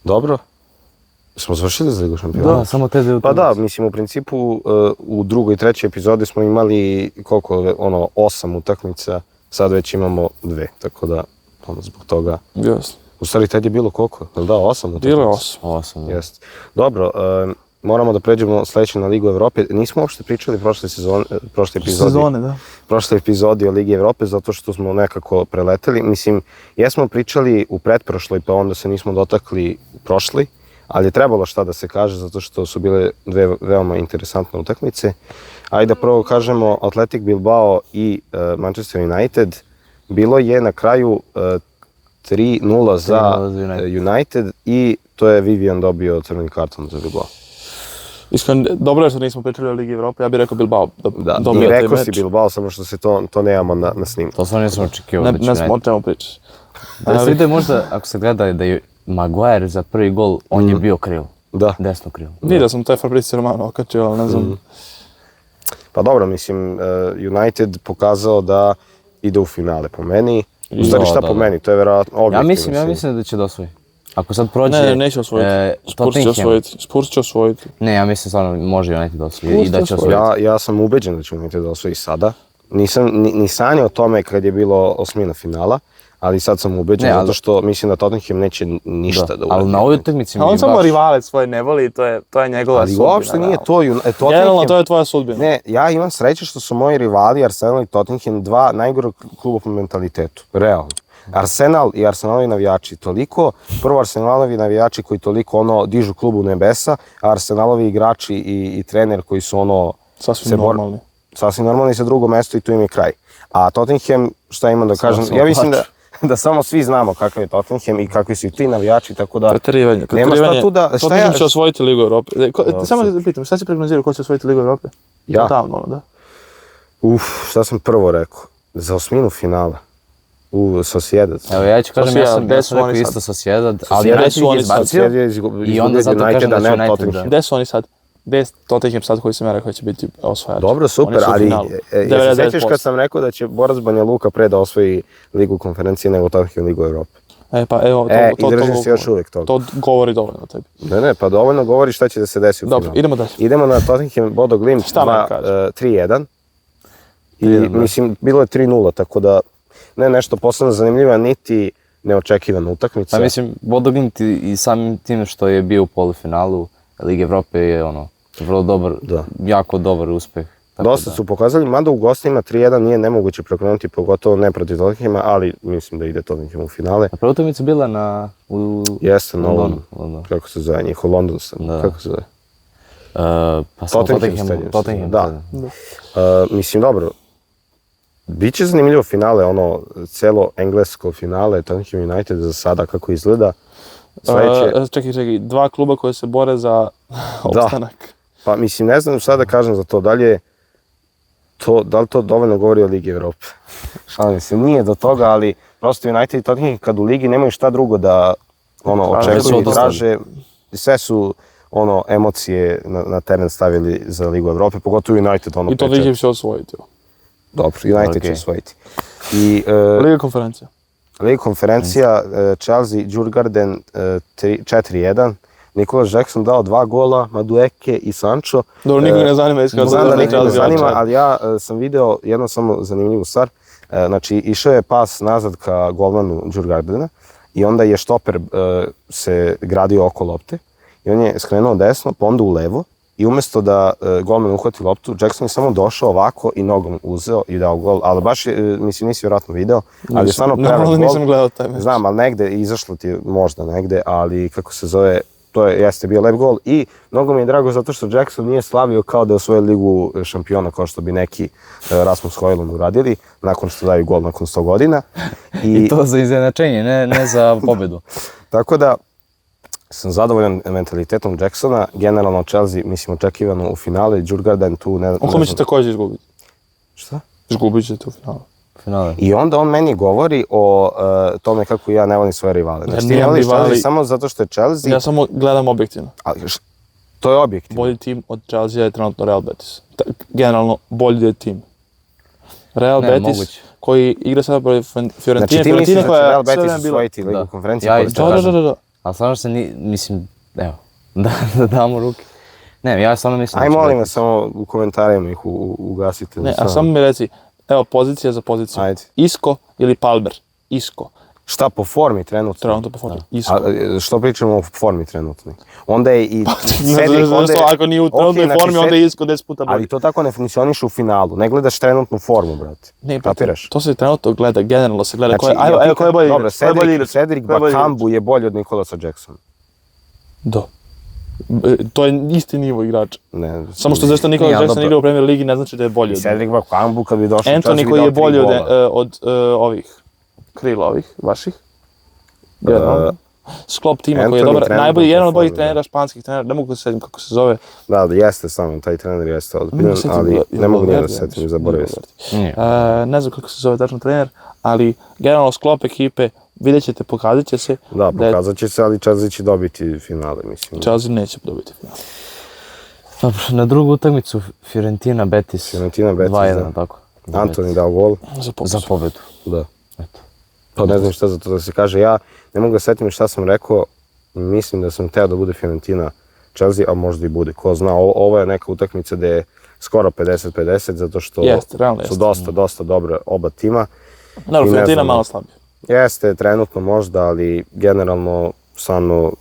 Dobro. Smo završili za Ligu šampiona? Da, samo te dve Pa utakmice. da, mislim u principu u drugoj i trećoj epizodi smo imali koliko, 8 utakmica, sad već imamo 2, tako da zbog toga. Jasno. U stvari tad je bilo koliko? Jel da, 8 utakmica? Bilo je 8. 8. Jeste. Dobro, moramo da pređemo sledeće na Ligu Evrope. Nismo uopšte pričali prošle epizodi o Ligi Evrope, zato što smo nekako preleteli. Mislim, jesmo pričali u pretprošloj, pa onda se nismo dotakli prošli, ali je trebalo šta da se kaže, zato što su bile dve veoma interesantne utakmice. Ajde da prvo kažemo Athletic Bilbao i Manchester United. Bilo je na kraju 3-0 za United i to je Vivian dobio crveni karton za Bilbao. Iskreno, dobro je što nismo pričali o Ligi Evrope, ja bih rekao Bilbao dobio taj meč. I rekao si Bilbao, samo što se to nemamo na snimku. To stvarno nisam očekivao da će Ne smo o čemu pričati. Da se vide možda, ako se gleda da je Maguire za prvi gol, on je bio krilo. Da. Desno krilo. Vidio sam taj Fabrizio Romano okačio, ali ne znam. Pa dobro, mislim, United pokazao da ide u finale po meni. U stvari šta po meni, to je vjerojatno objektivno. Ja mislim da će da osvoji. Ako sad prođe... Ne, neće osvojiti. Spurs će osvojiti. Ne, ja mislim stvarno može United da osvoji i da će osvojiti. Ja sam ubeđen da će United da osvoji sada. Nisam ni sanjao o tome kad je bilo osmina finala, ali sad sam ubeđen zato što mislim da Tottenham neće ništa da uradi. Ali na ovoj utakmici mi on samo rivale svoje ne voli i to je njegova sudbina. Ali uopšte nije to. Generalno to je tvoja sudbina. Ne, ja imam sreće što su moji rivali Arsenal i Tottenham dva najgora kluba po mentalitetu. Realno. Arsenal i Arsenalovi navijači toliko, prvo Arsenalovi navijači koji toliko dižu klubu u nebesa, a Arsenalovi igrači i trener koji su sasvim normalni sa drugo mesto i tu im je kraj. A Tottenham, šta imam da kažem, ja mislim da samo svi znamo kakav je Tottenham i kakvi su i ti navijači, tako da... Preterivanje. Tottenham će osvojiti Ligu Evrope. Samo da pitam, šta si prognozirao ko će osvojiti Ligu Evrope? Ja? Davno, da. Šta sam prvo rekao? Za osminu finala. Sociedad. Evo ja ću kažem, ja sam rekao isto Sociedad, ali United je izbacio i onda zato kažem da će United da... Gde su oni sad? Gde je Tottenham sad koji sam ja rekao će biti osvajač? Dobro, super, ali se sjećaš kad sam rekao da će Borac Banja Luka pre da osvoji Ligu konferencije nego Tottenham Ligu Evrope? I držim se još uvijek toga. To govori dovoljno o tebi. Ne, pa dovoljno govori šta će da se desi u finalu. Dobro, idemo dalje. Idemo na Tottenham Bodo Glimt 3-1. I mislim, bilo je 3-0, tako da ne nešto posebno zanimljiva, niti neočekivana utakmica. Pa mislim, Bodo Glimt i samim tim što je bio u polufinalu Lige Evrope je vrlo dobar, jako dobar uspeh. Dosta su pokazali, mada u gostima 3-1 nije nemoguće preokrenuti, pogotovo ne protiv Tottenhama, ali mislim da ide Tottenham u finale. A prva utakmica bila Jeste, na Londonu. Kako se zove njih, u Londonu sam. Kako se zove? Pa samo Tottenham. Da. Mislim, dobro. Biće zanimljivo finale, celo englesko finale, Tottenham United za sada kako izgleda. Čekaj, dva kluba koje se bore za opstanak. Pa mislim, ne znam šta da kažem za to, da li to dovoljno govori o Ligi Evrope? Mislim, nije do toga, ali prosto United i Tottenham kad u Ligi nemaju šta drugo da očekuju i traže. Sve su emocije na teren stavili za Ligu Evrope, pogotovo United I Tottenham će osvojiti. Dobro, United će osvojiti. Liga konferencija, Chelsea, Djurgården 4-1. Nikola Jackson dao 2 gola, Madueke i Sancho. Dobro, nikog ne zanima. Znam da nikog ne zanima, ali ja sam video jednu samo zanimljivu stvar. Znači, išao je pas nazad ka golmanu Djurgårdena i onda je štoper se gradio oko lopte i on je skrenuo desno, pa onda u levo. I umjesto da golman uhvati loptu, Jackson je samo došao ovako i nogom uzeo i dao gol, ali baš, mislim, nisi vjerojatno video, ali je stvarno prelep gol. Nisam gledao taj meč. Znam, ali negde, izašlo ti možda negde, ali kako se zove, jeste bio lep gol i mnogo mi je drago zato što Jackson nije slavio kao da je osvojio Ligu šampiona kao što bi neki Rasmus Højlund uradili, nakon što daju gol nakon 100 godina. I to za izjednačenje, ne za pobedu. Tako da, sam zadovoljan mentalitetom Jacksona, generalno Chelsea, mislim, očekivano u finale, Djurgården tu ne znam... Kome će također izgubiti? Šta? Izgubit ćete u finalu. I onda on meni govori o tome kako ja ne volim svoje rivale. Znači ti ne voliš Chelsea samo zato što je Chelsea... Ja samo gledam objektivno. To je objektivno. Bolji tim od Chelsea je trenutno Real Betis. Generalno, bolji je tim. Real Betis koji igra sada protiv Fiorentine. Znači ti misliš da će Real Betis osvojiti Ligu konferencije? Da. Ali stvarno se mislim, evo, da damo ruke. Ne, ja stvarno mislim... Aj molim vas, samo u komentarima ih ugasite. Ne, a samo mi reci, evo, pozicija za poziciju. Ajde. Isco ili Palmer? Isco. Šta po formi trenutno? Trenutno po formi. A što pričamo o formi trenutnoj? Onda je i Ako nije u trenutnoj formi, onda je Isko 10 puta bolji. Ali to tako ne funkcioniše u finalu. Ne gledaš trenutnu formu, brate. Ne, brate, kapiraš? to se trenutno gleda, generalno se gleda. Znači, Ko je bolji dobro, igrač? Ko je bolji igrač? Cedric Bakambu je bolji od Nikolasa Jacksona. Da. To je isti nivo igrača. Ne, Samo što zašto Nikola Jackson igra u Premier Ligi ne znači da je bolji od njega. Cedric Bakambu kad bi došao u Chelsea Anthony koji je bolji od ovih krila ovih vaših. Sklop tima koji je dobar, najbolji, jedan od boljih trenera, španskih trenera, ne mogu da se setim kako se zove. Da, jeste samo, taj trener jeste ozbiljan, ali ne mogu nije da se setim, zaboravio sam. Ne znam kako se zove tačno trener, ali generalno sklop ekipe, vidjet ćete, pokazat će se. Da, pokazat će se, ali Chelsea će dobiti finale, mislim. Chelsea neće dobiti finale. Dobro, na drugu utakmicu Fiorentina Betis. Fiorentina Betis, 2-1, da. tako. Antoni dao gol. Za pobedu. Da. Eto. Pa ne znam šta za to da se kaže. Ja ne mogu da setim šta sam rekao. Mislim da sam teo da bude Fiorentina Chelsea, a možda i bude. Ko zna, ovo je neka utakmica gde je skoro 50-50, zato što su dosta dobre oba tima. Naravno, Fiorentina malo slabije. Jeste, trenutno možda, ali generalno stvarno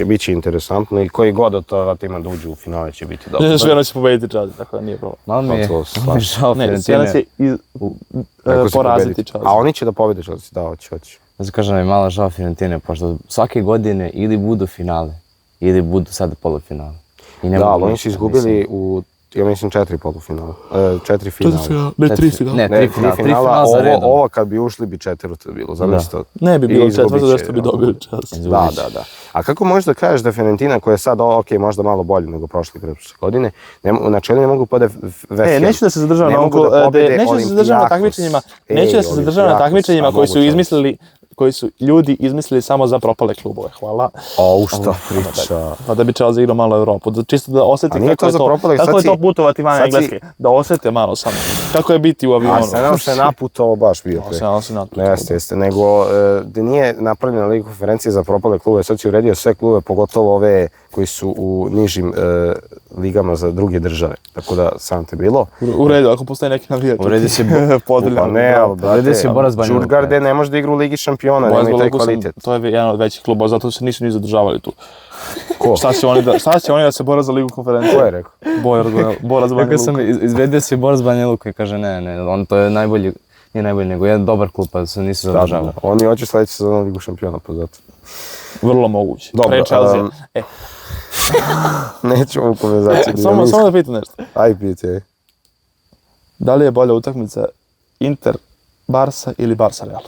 biće interesantno i koji god od toga tima da uđu u finale će biti dobro. Mislim da će pobediti Chelsea, tako da nije problem. Malo mi je žao Fiorentine. Ne, će poraziti Chelsea. A oni će da pobede Chelsea, da, hoće. Da se kažem, je malo žao Fiorentine, pošto svake godine ili budu finale, ili budu sada polufinale. Da, ali oni su izgubili u, ja mislim, 4 polufinala, 4 finala. Ne, 3 finala. Ne, 3 finala za redom. Ovo kad bi ušli bi 4 bilo, zamisli to. Ne bi bilo 4, zašto bi dobili Chelsea. Da. A kako možeš da kažeš da Fiorentina, koja je sad, možda malo bolje nego prošle godine, na čelu ne mogu pode West Ham. Neću da se zadržavam na takmičenjima koji su ljudi izmislili samo za propale klubove. Hvala. Šta priča. Pa da bi Chelsea igrao malo Evropu, čisto da osjeti kako je to putovati van Engleske, da osjete malo samo. Kako je biti u avionu. Arsenal se naputovao baš bio. Arsenal se naputovao. Jeste, nego da nije napravljena liga konferencije za propale klubove, sad si uredio sve klube, pogotovo ove koji su u nižim ligama za druge države. Tako da sam te bilo. U redu, ako postoji neki navijatelj. Uredi si Pa ne, ali brate, Đurgarde ne može da igra u Ligi šampiona, nema i taj kvalitet. To je jedan od većih klubova, zato se nisu ni zadržavali tu. Ko? Šta će oni da se bore za Ligu konferencije? Ko je rekao? Borac Banja Luka. Kako izvedio si Borac Banja Luka i kaže ne, on to je najbolji, nije najbolji, nego jedan dobar klub, pa se nisu zadržavali. Oni hoće sledeći sezon Ligu šampiona, pa zato. Vrlo moguće. Dobro, pre Chelsea. Nećemo u konverzaciju. Samo da pitam nešto. Aj pitaj. Da li je bolja utakmica Inter, Barsa ili Barsa Real?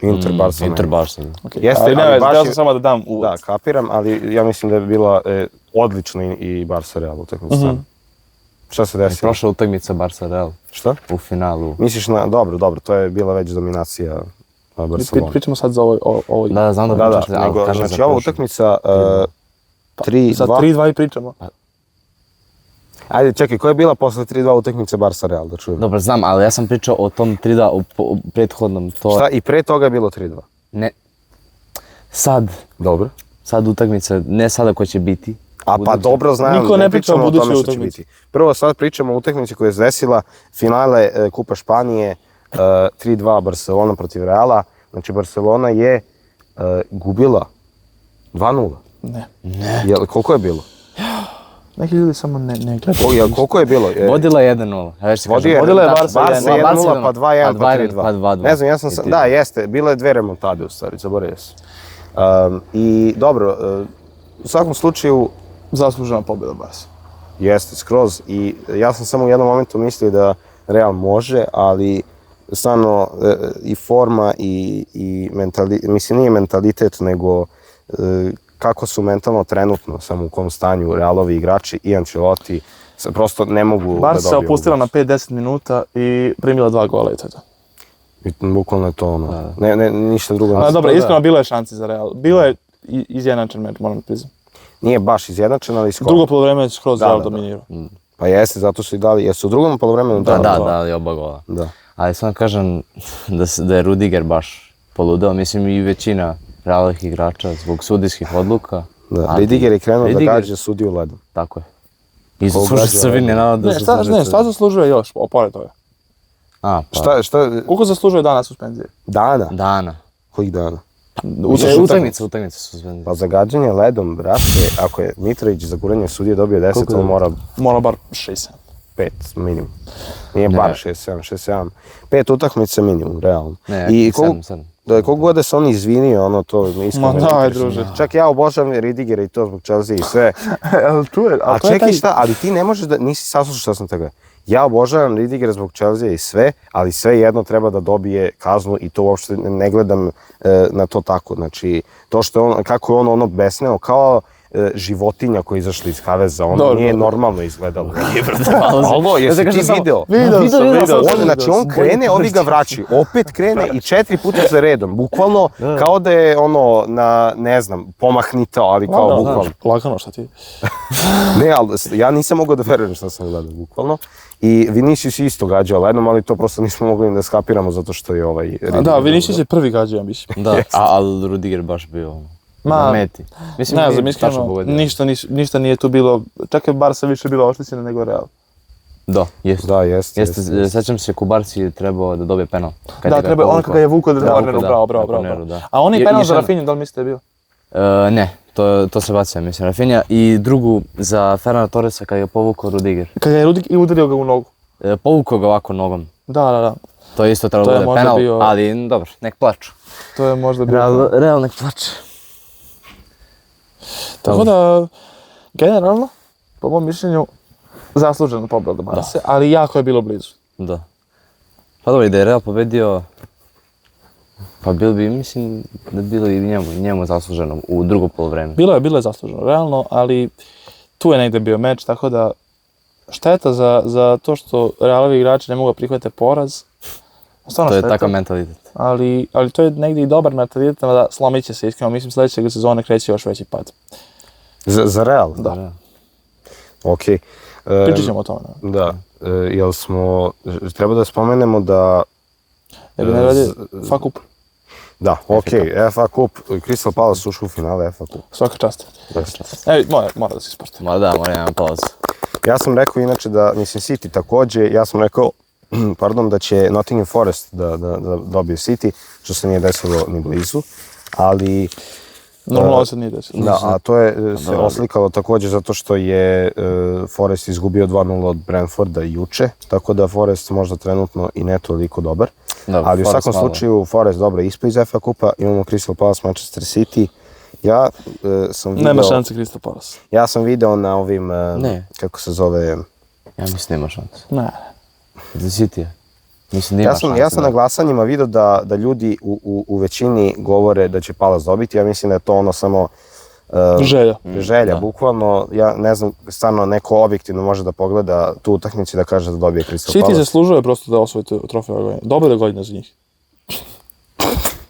Inter, Barsa. Jeste, ali baš sam samo da dam uvod. Da, kapiram, ali ja mislim da je bila odlična i Barsa Real utakmica. Šta se desilo? Prošla utakmica Barsa Real. Šta? U finalu. Misliš na, dobro, to je bila već dominacija Barcelona. Pričamo sad za ovo. Da, znam da pričate, ali kažem za prošlu. Znači ova utakmica 3-2. Sad 3-2 i pričamo. Ajde, čekaj, koja je bila posle 3-2 utakmice Barsa Real, da čujem? Dobro, znam, ali ja sam pričao o tom 3-2 u prethodnom. Šta, i pre toga je bilo 3-2? Ne. Sad. Dobro. Sad utakmica, ne sada koja će biti. Pa dobro, znam, niko ne priča o budućoj utakmici. Prvo sad pričamo o utakmici koja je desila, finale Kupa Španije, 3-2 Barcelona protiv Reala. Znači, Barcelona je gubila 2-0. Ne. Koliko je bilo? Neki ljudi samo ne gledaju. Koliko je bilo? Vodila je 1-0. Vodila je Barsa 1-0, pa 2-1, pa 3-2. Ne znam, da, jeste, bilo je 2 remontade u stvari, zaboravio sam. I dobro, u svakom slučaju... Zaslužena pobjeda Barsa. Jeste, skroz. I ja sam samo u jednom momentu mislio da Real može, ali stvarno i forma i mentalitet, mislim nije mentalitet, nego kako su mentalno trenutno, samo u kom stanju Realovi igrači i Ancelotti, prosto ne mogu da dobiju. Barsa se opustila na 5-10 minuta i primila 2 gola i to je to. Bukvalno je to ono, ništa drugo. Dobro, iskreno bilo je šanci za Real. Bilo je izjednačen meč, moram priznam. Nije baš izjednačen, ali skoro. Drugo poluvreme je skroz Real dominirao. Pa jeste, zato su i dali, jesu u drugom poluvremenu dali? Da, dali oba gola. Da. Ali sam kažem da je Rudiger baš poludeo, mislim i većina realnih igrača zbog sudijskih odluka. Da, Rudiger je krenuo da gađa sudiju ledom. Tako je. I zaslužuje se crveni, naravno da zaslužuje. Ne, šta zaslužuje još, pored toga? A, pa. Šta, Koliko zaslužuje dana suspenzije? Dana. Kojih dana? Utakmice su sve. Pa zagađanje ledom, brate, ako je Mitrović za guranje sudije dobio 10, on mora Mora bar 6-7. 5 minimum. Nije bar 6-7. 5 utakmica minimum, realno. Ne, I 7. koliko god da se on izvinio, ono to iskreno. Ma daj, druže. Čak ja obožavam Ridigera i to zbog Chelsea i sve. A to je čekaj taj- šta, ali ti ne možeš da, nisi saslušao što sam tega. Ja obožavam Ridigera zbog Chelsea i sve, ali sve jedno treba da dobije kaznu i to uopšte ne gledam na to tako. Znači, to što je on, kako je on ono besneo, kao životinja koja je izašla iz kaveza, ono Dobro, nije dobro. normalno izgledalo. Malo se- Ovo, jesi Ja ti kažem video? Video sam. On, znači on krene, ovi ga vraćaju, opet krene i 4 puta za redom, bukvalno kao da je ono na, ne znam, pomahnitao, ali kao bukvalno. Lagano šta ti. Ne, ali ja nisam mogao da verujem šta sam gledao, bukvalno. I Vinicius je isto gađao ledom, ali to prosto nismo mogli da skapiramo zato što je ovaj... Da, Vinicius je prvi gađao, ja mislim. Da, ali Rudiger baš bio na meti. Mislim, Ne nije znam, tačno iskreno, pogodio. ništa nije tu bilo, čak je Barca više bila oštećena nego Real. Da, jeste. Da, jeste. Sećam se, Kubarci je trebao da dobije penal. Da, treba, on kada je vukao da korneru, vukao, bravo. korneru, da. A on je I- penal i za šta- Rafinha, da li mislite je bio? Ne, to se bacio, mislim, Rafinha. I drugu za Fernanda Torresa kada je povukao Rudiger. Kada je Rudik i udario ga u nogu. Povukao ga ovako nogom. Da. To je isto trebalo To da je bude možda penal, bio- ali dobro, nek plaču. To je možda bio. Real nek plače. Tako da, generalno, po mom mišljenju, zasluženo pobjeda Barce, ali jako je bilo blizu. Da. Pa dobro, i da je Real pobedio, pa bilo bi, mislim, da bilo i njemu zasluženo u drugo polovreme. Bilo je zasluženo, realno, ali tu je negdje bio meč, tako da šteta za to što Realovi igrači ne mogu da prihvate poraz. Stvarno To je šteta, takav mentalitet. ali to je negdje i dobar mentalitet, da slomit će se iskreno, mislim sljedećeg sezone kreće još veći pad. Za Real? Da. Okej. Pričat ćemo o tome. Ne? Da, jel smo, treba da spomenemo da... Ja bi ne radi Fakup, Da, okej, FA Cup, Crystal Palace ušao u finale FA Cup. svaka čast. Mora da se ispošta. Ma da, mora jedan pauzu. Ja sam rekao inače da, mislim, City također, ja sam rekao, da će Nottingham Forest da dobije City, što se nije desilo ni blizu, ali... Normalno se nije desilo. Da, a to je se oslikalo također zato što je Forest izgubio 2-0 od Brentforda juče, tako da Forest možda trenutno i ne toliko dobar. Da, Ali u Forest svakom malo. slučaju Forest dobro ispao iz FA Kupa, imamo Crystal Palace, Manchester City. Ja sam video... Nema šanse Crystal Palace. Ja sam video na ovim, Ne. kako se zove... Ja mislim nema šanse. Ne. Za City. Mislim nema šanse. Ja sam na glasanjima video da ljudi u većini govore da će Palace dobiti, ja mislim da je to ono samo Želja. bukvalno, ja ne znam, stvarno neko objektivno može da pogleda tu utakmicu i da kaže da dobije Crystal City Palace. zaslužuje prosto da osvoji trofej ove godine. Dobra je godina za njih.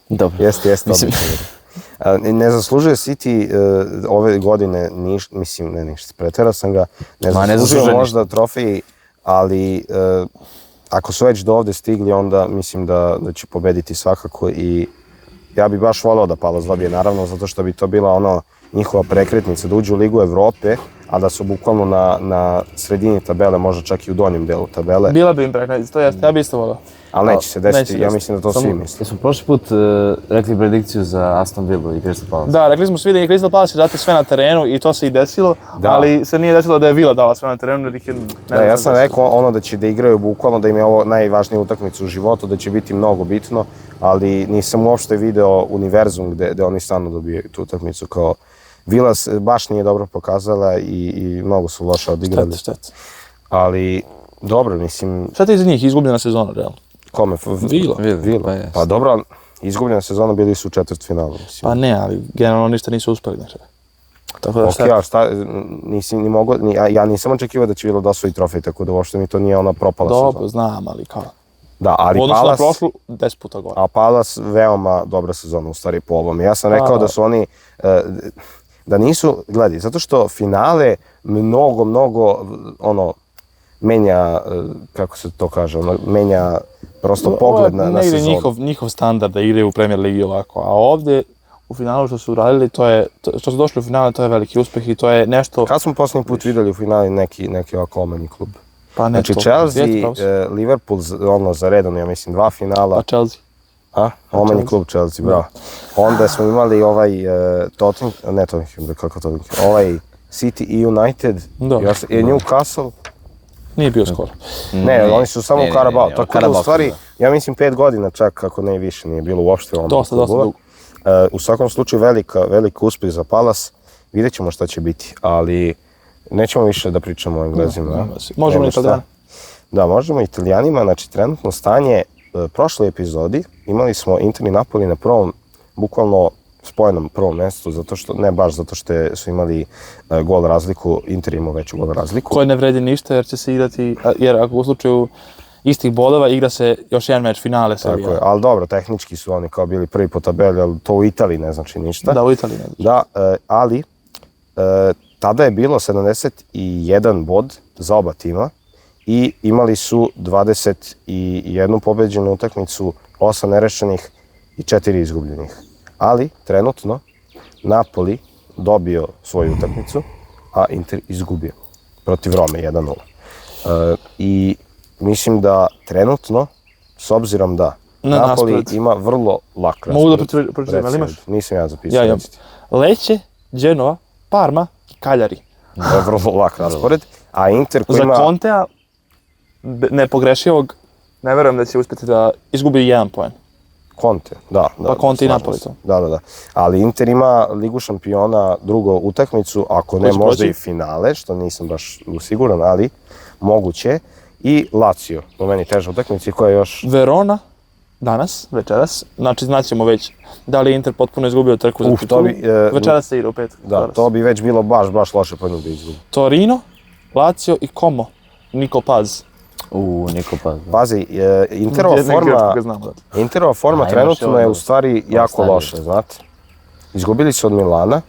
Dobro. Jeste Mislim- objektivno. Ne zaslužuje City ove godine mislim, ništa, pretjerao sam ga, ne Ma, ne zaslužuje zaslužuje možda trofej, ali ako su već do ovde stigli, onda mislim da će pobediti svakako i ja bi baš voleo da Palace dobije, naravno, zato što bi to bila ono njihova prekretnica, da uđu u Ligu Evrope, a da su bukvalno na sredini tabele, možda čak i u donjem delu tabele, Bila bi im prekretnica, to jeste, ja bi isto volao. ali neće se desiti, neće se ja desiti. mislim da to svi misle. Jesmo prošli put rekli predikciju za Aston Villa i Crystal Palace. Da, rekli smo svi da je Crystal Palace će dati sve na terenu i to se i desilo, Da. ali se nije desilo da je Villa dala sve na terenu jer ih je... Da, ja sam rekao ono da će da igraju bukvalno, da im je ovo najvažnija utakmica u životu, da će biti mnogo bitno, ali nisam uopšte video univerzum gde oni stvarno dobijaju tu utakmicu kao Villa baš nije dobro pokazala i mnogo su loše odigrali. Šteta. Ali dobro, mislim, Šta ti za njih izgubljena sezona, realno? kome? Villa. Villa, pa jest. Pa dobro, izgubljena sezona, bili su u četvrtfinalu, mislim. Pa ne, ali generalno ništa nisu uspeli, znači. Tako da Okej, a šta, nisi ni mogao, ja nisam očekivao da će Villa da osvoji trofej, tako da uopšte mi to nije ona propala dobro, sezona. znam, ali kao... Da, ali U odnosu na Palace... prošlu, 10 puta gore. A Palace veoma dobra sezona u stvari po ovome. Ja sam rekao da su oni, da nisu, gledaj, zato što finale mnogo, ono, menja, kako se to kaže, ono, menja prosto pogled na Ne ide sezonu. njihov standard da igraju u Premier Ligi ovako, a ovdje u finalu što su uradili, što su došli u finale, to je veliki uspjeh i to je nešto... Kad smo posljednji put vidjeli u finali neki ovako omeni klub? Pa ne Znači to. Chelsea, Jeste, pravo si. Liverpool, ono za redom, ja mislim, 2 finala. Pa Chelsea. Omeni Chelsea. klub Chelsea, bravo. Onda smo imali ovaj ovaj City i United, Da. i Newcastle. Nije bio skoro. Ne, oni su samo u Karabao, tako da u Karabao, stvari, ja mislim 5 godina čak, ako ne i više, nije bilo uopšte ovom Dosta dugo. U svakom slučaju veliki uspjeh za Palace, vidjet ćemo šta će biti, ali nećemo više da pričamo o Englezima. Nema veze. Možemo Nema šta. Italijane. Da, možemo Italijanima, znači trenutno stanje, prošloj epizodi imali smo Inter i Napoli na prvom, bukvalno spojenom prvom mjestu, ne baš zato što su imali gol razliku, Inter imao veću gol razliku. Koje ne vredi ništa jer će se igrati, jer ako u slučaju istih bodova igra se još jedan meč finale Serie A. Tako je, ali dobro, tehnički su oni kao bili prvi po tabeli, ali to u Italiji ne znači ništa. Da, u Italiji ne znači. Da, ali tada je bilo 71 bod za oba tima i imali su 21 pobeđenu utakmicu, 8 nerešenih i 4 izgubljenih. Ali trenutno Napoli dobio svoju utakmicu, a Inter izgubio protiv Rome 1-0. I mislim da trenutno, s obzirom da Napoli raspored. ima vrlo lak raspored. Mogu da pročitam, ali imaš? Nisam ja zapisao. Ja. recite. Lecce, Genova, Parma i Cagliari. To je vrlo lak raspored. A Inter koji Za ima... Contea, nepogrešivog, ne verujem da će uspjeti da izgubi 1 poen. Conte, da. Pa Conte i slažem Napoli se. to. Da. Ali Inter ima Ligu šampiona drugu utakmicu, ako ne Ko će možda proći? i finale, što nisam baš siguran, ali moguće. I Lazio, po meni teža utakmica koja je još... Verona, danas, večeras, znači znaćemo već da li je Inter potpuno izgubio trku za to titulu. bi, Večeras se igra u petak. Da, večeras. to bi već bilo baš loše po njih da izgubi. Torino, Lazio i Como. Niko Paz. Niko Paz. Pazi, Interova Jednog forma... igrača koga znamo, da. Interova forma imaš trenutno je ovo- u stvari jako stanje. loša, znate. Izgubili su od Milana.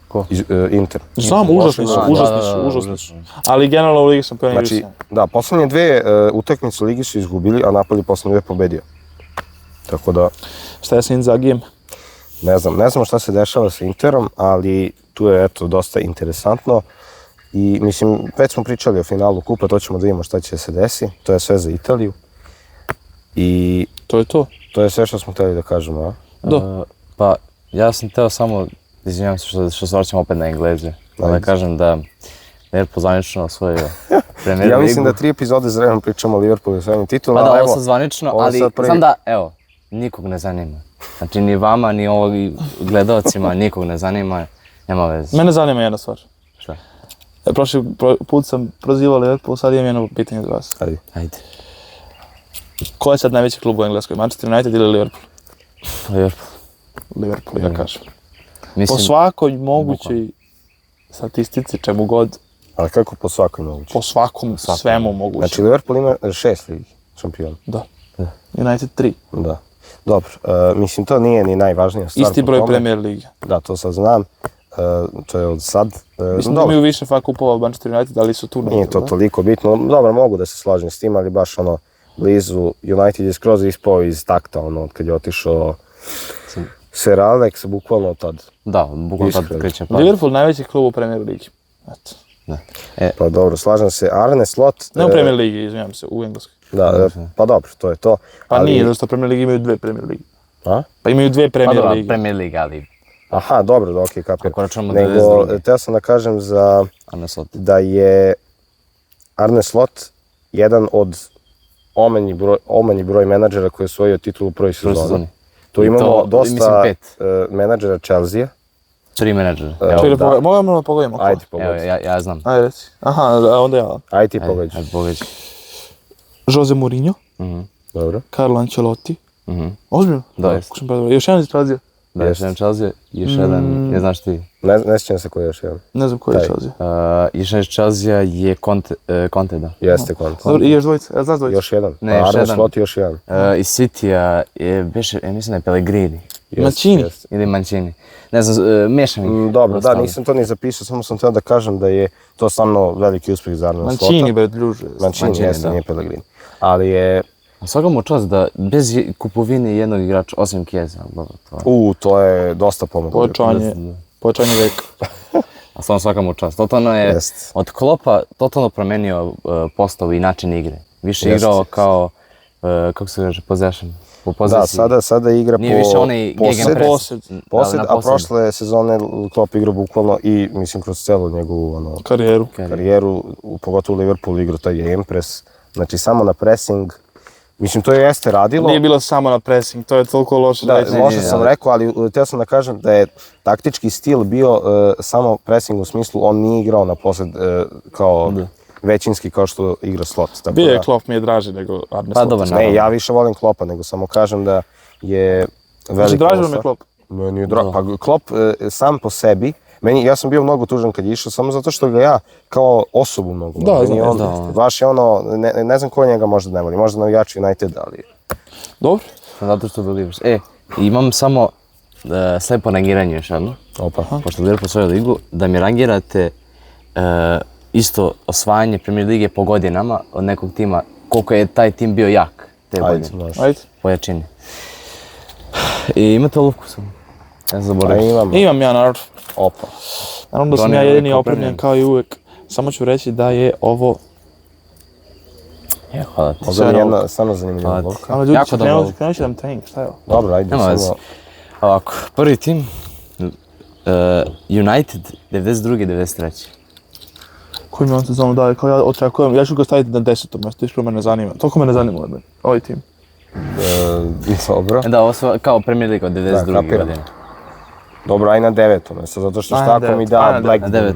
Ko? Inter. Znam, užasni su. Ali generalno u Ligi šampiona igraju Znači, se. da, poslednje 2 utakmice u Ligi su izgubili, a Napoli poslednje 2 pobedio. Tako da, Šta je sa Inzagijem? ne znam šta se dešava sa Interom, ali tu je eto dosta interesantno. I mislim, već smo pričali o finalu kupa, to ćemo da vidimo šta će se desi. To je sve za Italiju. I To je to. to je sve što smo htjeli da kažemo, a? Do. Pa, ja sam teo samo, izvinjam se što se vraćam opet na Engleze, ali da Ajde. kažem da Liverpool zvanično osvojio Premier Ja ligu. mislim da 3 epizode za redom pričamo o Liverpoolu i osvajanju titula. Pa da, a ovo sad zvanično, ovo je ali sad prvi. znam da, evo, nikog ne zanima. Znači ni vama, ni ovog gledalcima, nikog ne zanima, nema veze. Mene zanima jedna stvar. Šta? Prošli put sam prozivao Liverpool, sad imam jedno pitanje za vas. Ajde. Ajde. Ko je sad najveći klub u Engleskoj? Manchester United ili Liverpool? Liverpool. Liverpool, ja kažem. Po Mislim, svakoj mogućoj statistici, čemu god, Ali kako po svakoj moguće? po svakom, svemu mogućem. Znači, Liverpool ima 6 ligi šampiona. Da. United 3. Da. Dobro, mislim, to nije ni najvažnija stvar. Isti po broj tome. Premier Lige. Da, to sad znam. To je od sad. Mislim da Dobro, imaju više FA kupova Manchester United, ali su tu negdje, nije to da? toliko bitno. Dobro, mogu da se slažem s tim, ali baš ono, blizu. United je skroz ispao iz takta, ono, od kad je otišao Sir Alex, bukvalno od tad. da, bukvalno tad Iskreno. kreće pad. Liverpool najveći klub u Premier Ligi. Eto. Pa dobro, slažem se. Arne Slot... Ne u Premier Ligi, izvinjam se, u Engleskoj. Da, pa dobro, to je to. Pa ali, nije, zato što Premier Ligi imaju 2 Premier Ligi. A? Pa imaju 2 Pa Premier dobro, Lige. Premier Liga, ali Aha, dobro, okej, kapiram. ako računamo Nego, 92. teo sam da kažem a ne sad. da je Arne Slot jedan od omanji broj menadžera koji je osvojio titulu u prvoj sezoni. sezoni. Tu I imamo to, dosta mislim, 5. menadžera Chelsea. 3 menadžera. Evo, Evo, Čekaj, da. mogamo da pogledamo. Ajde, evo, pogađaj. ja znam. Ajde, reci. Aha, a onda ja. Ajde ti Ajde, pogađaj. ajde, pogađaj. Jose Mourinho, Dobro. Carlo Ancelotti. Mhm. Ozbiljno? Da, jest. Kako sam predavao. Još jedan izrazio. Da, još jedan Chelsea, još jedan, ne znaš ti. Ne sjećam se koji je još jedan. Ne znam koji je Taj. izrazio. Još jedan Chelsea je Conte, da. Jeste Conte. Dobro, i još dvojica, ja znaš dvojica? Još jedan. Ne, A još Arne jedan. Slot još jedan. Iz Citya je, beše, mislim da je Pellegrini Mancini. Jeste. ili Mancini. Ne znam, miješam ih. Dobro, da, ostali. nisam to ni zapisao, samo sam htio da kažem da je to stvarno veliki uspjeh za Arne Slota. Mancini, bre, druže. Mancini, Mancini, jeste, da. nije Pellegrini. Ali je, A svaka mu čast da bez kupovine jednog igrača, osim Chiesa, ali dobro, to je. to je dosta pomoglo. Pojačanje veka. A stvarno svaka mu čast. Totalno je Jest. od Kloppa totalno promenio postavu i način igre. Više Jest, igrao jest. kao, kako se kaže, possession. Po Da, poziciji. sada igra Nije više onaj gegenpress. posjed, Na a prošle sezone Klopp igrao bukvalno i, mislim, kroz celu njegovu Karijeru. karijeru, pogotovo u Liverpoolu igrao taj gegenpress. Znači, samo na pressing. Mislim, to jeste radilo. Nije bilo samo na pressing, to je toliko loše Da, reći. loše sam rekao, ali htio sam da kažem da je taktički stil bio samo pressing u smislu, on nije igrao na posled kao većinski kao što igra Slot. Tako Bio je da- Klopp mi je draži nego Arne Pa Slot. dobar, Ne, naravno. ja više volim Kloppa, nego samo kažem da je Znači, velika draži vam je osla. Klopp. Meni je drago. Pa Klopp sam po sebi, ja sam bio mnogo tužan kad je išao, samo zato što ga ja kao osobu mnogo Da, volim. znam, Meni je on, da. baš je ono, ne znam ko njega možda ne voli, možda navijači United, ali... Dobro. Zato što Believers. Imam samo slepo rangiranje još jedno. Opa. Pošto Liverpool svoju ligu, da mi rangirate isto osvajanje Premier Lige po godinama od nekog tima, koliko je taj tim bio jak te Ajde, godine, može. Ajde. po jačini. I imate olovku samo. Ja sam A zaboravio. imamo. Imam ja naravno. Opa. Naravno da sam Donio ja je jedini uvijek opremljen opremljen. kao i uvijek. Samo ću reći da je ovo... Hvala ti. Ovdje je jedna stvarno zanimljiva Hvala ti. odluka. Ali ljudi Jako će dobra krenuti odluka. da mi trening, šta je ovo? Dobro, ajde, Nema veze. samo... Ovako, prvi tim, United 92-93. Koji mi on sezonu daje, kao ja očekujem, ja ću ga staviti na 10. mjesto, ispravo me ne zanima. Toliko me ne zanima ovaj tim. Dobro. Da, ovo su kao Premier Liga od 92. kapiram. godine. Dobro, aj na 9. mjesto, zato što Aj na šta ako devet, mi aj da na Blackburn. Na 9.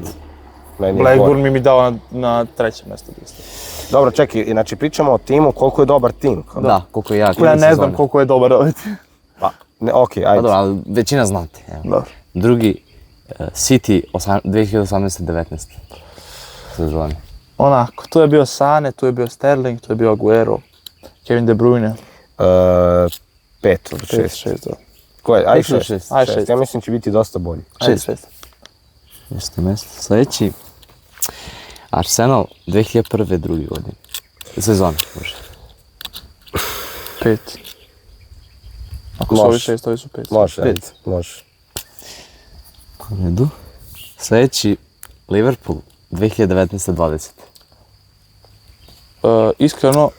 Meni je Blackburn bolje. mi dao na 3. mjesto. Dobro, čekaj, znači pričamo o timu, koliko je dobar tim. Da, koliko je jak. Ja ne znam sezone. koliko je dobar ovaj tim. Pa, ne, okej, Pa ajde. dobro, ali većina znate. Evo. Dobro. Drugi, City 2018-19 sezone. Onako, tu je bio Sane, tu je bio Sterling, tu je bio Aguero, Kevin De Bruyne, 5 od 6. 6, da. Ko je? Aj Pet ili 6. šest? Aj, šest. Ja mislim će biti dosta bolji. Ajde, 6. 6. Jeste mjesto. Sljedeći, Arsenal 2001-2 godine. Sezone, može. 5. Ako su Može. ovi 6, ovi su 5. Može, ajde, može. U redu. Sljedeći, Liverpool 2019-20. Iskreno,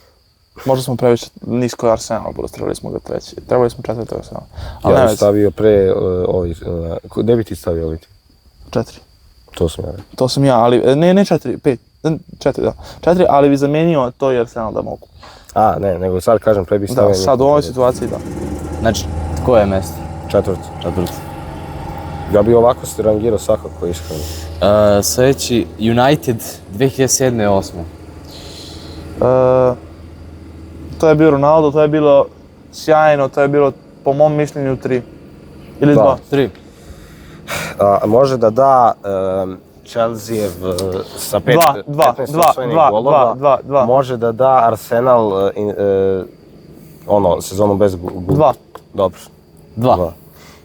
možda smo previše nisko Arsenal, bro, trebali smo ga 3. Trebali smo 4. Arsenal. Ali Ja ne bih već, stavio pre ovih, gdje bi ti stavio ovih? 4. To sam ja rekao. To sam ja, ali, ne 4, 5. 4, da. 4, ali bi zamijenio to i Arsenal da mogu. A, ne, nego sad kažem, pre bih stavio... Da, sad u ovoj situaciji da. Znači, koje je mjesto? Četvrti. Četvrti. Ja bih ovako se rangirao svakako, iskreno. Sljedeći, United 2007-2008. To je bio Ronaldo, to je bilo sjajno, to je bilo po mom mišljenju 3. Ili 2. 3. Može da da Chelsea sa 15 osvojenih golova. 2. Može da da Arsenal sezonu bez guba. 2. Dobro. 2.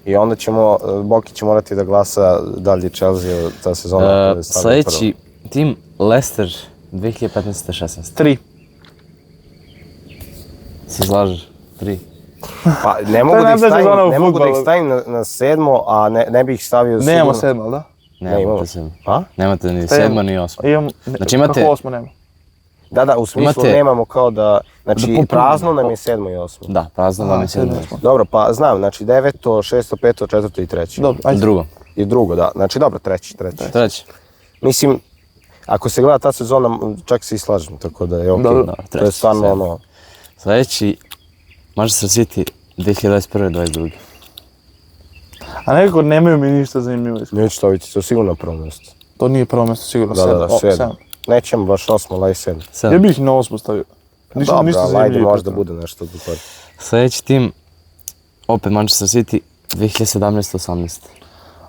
I onda ćemo, Boki će morati da glasa da li je Chelsea ta sezona. Sljedeći tim Leicester 2015-16. 3. Se slažeš? 3. Pa ne mogu To je da ih najbolja sezona stavim, u ne mogu da ih fudbalu. stavim na 7, a ne bih ih stavio Nemamo sigurno. 7, da? Ne, imamo. Nemate 7. A? Nemate ni Šta 7 ni 8. Imamo, Znači imate- kako 8 nema? Da, u smislu Imate- nemamo kao da, znači Da popunimo. prazno nam je 7 i 8. Da, prazno vam je 7 i 8. Dobro, pa znam, znači 9, 6, 5, 4 i 3. Dobro, ajde. Drugo. I drugo, da. Znači dobro, treći. Treći. Mislim, ako se gleda ta sezona, čak se i slažem, tako da je okej. Dobro. Dobro, To je treći, stvarno sedam. ono... Sljedeći, Manchester City 2021-2022. A nekako nemaju mi ništa zanimljivo. Neću staviti, to je sigurno prvo mjesto. To nije prvo mjesto, sigurno Da, 7. da, 7. Nećemo baš 8, ali 7. Ja bih ih na 8 stavio. Ništa Dobro, ali ajde, zanimljivo. možda bude nešto dokładno. Sljedeći tim, opet Manchester City 2017-18.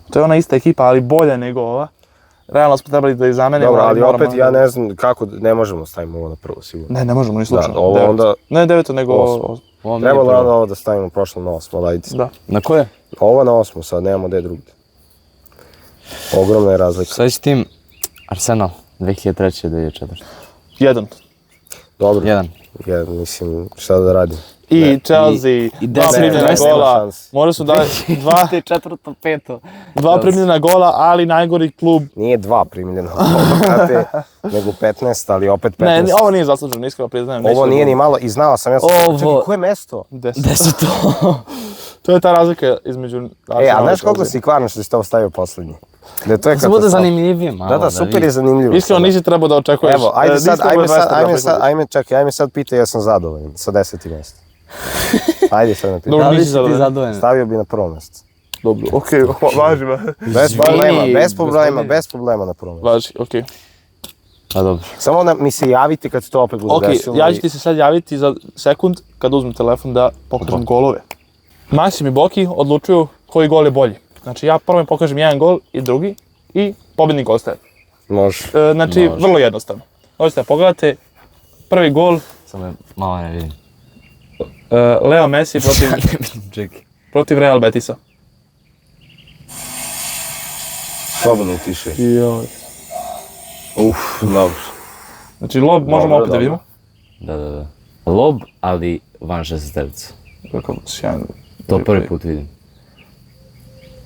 To je ona ista ekipa, ali bolja nego ova. Realno smo trebali da ih zamenimo. Dobro, ali moramo- opet ja ne znam kako, ne možemo staviti ovo na prvo, sigurno. Ne možemo ni slučajno. Da, ovo Deveto. onda- Ne 9, nego Osmo. 8. Ovo mi je Trebalo je prvo. onda ovo da stavimo prošlo na 8, ali ajde. Da. Na koje? Ovo na 8 sad, nemamo gdje drugdje. Ogromna je razlika. Sljedeći tim, Arsenal 2003-2004. 1. Dobro, 1. ja mislim šta da radim. i Chelsea, i dva deset, primljena nema gola, šanse. možda su dali četvrto, peto. dva primljena gola, ali najgori klub. Nije 2 primljena gola, brate, nego 15, ali opet 15. Ne, ovo nije zasluženo, iskreno priznajem. Ovo nije ni malo, i znao sam, ja sam Ovo- čekaj, koje mesto? 10. Deseto. To je ta razlika između A znaš koliko si kvarno što si to stavio poslednji? Da to je Da se bude katastrofa. zanimljivije malo. Da, super je vidi. zanimljivo. Iskreno nisi trebao da očekuješ. Evo, ajde nisi sad, trebao 200 ajme sad pitaj, ja sam zadovoljan sa 10. mjesto. Ajde sad na Dobro, pitaj. Da li nisi si ti zadovoljan. zadovoljan? Stavio bi na prvo mjesto. Dobro, okej, važi me. Bez Izvini, problema, bez problema, gospodine. bez problema na prvo mjesto. Važi, okej. Pa dobro. Samo da mi se javite kad se to opet bude Okej, desilo. ja ću ti se sad javiti za sekund kad uzmem telefon da pokažem golove. Maksim i Boki odlučuju koji gol je bolji. Znači ja prvo im pokažem jedan gol i drugi i pobednik ostaje. Može. Znači vrlo jednostavno. Dođite da pogledate prvi gol Samo je malo ne vidim. Leo Messi Čekaj. protiv Real Betisa. Slobodno utiše. Joj. Dobro. Znači lob možemo opet da dobro. vidimo. Da. Lob, ali van šesterica. Kako sjajan. To prvi put vidim.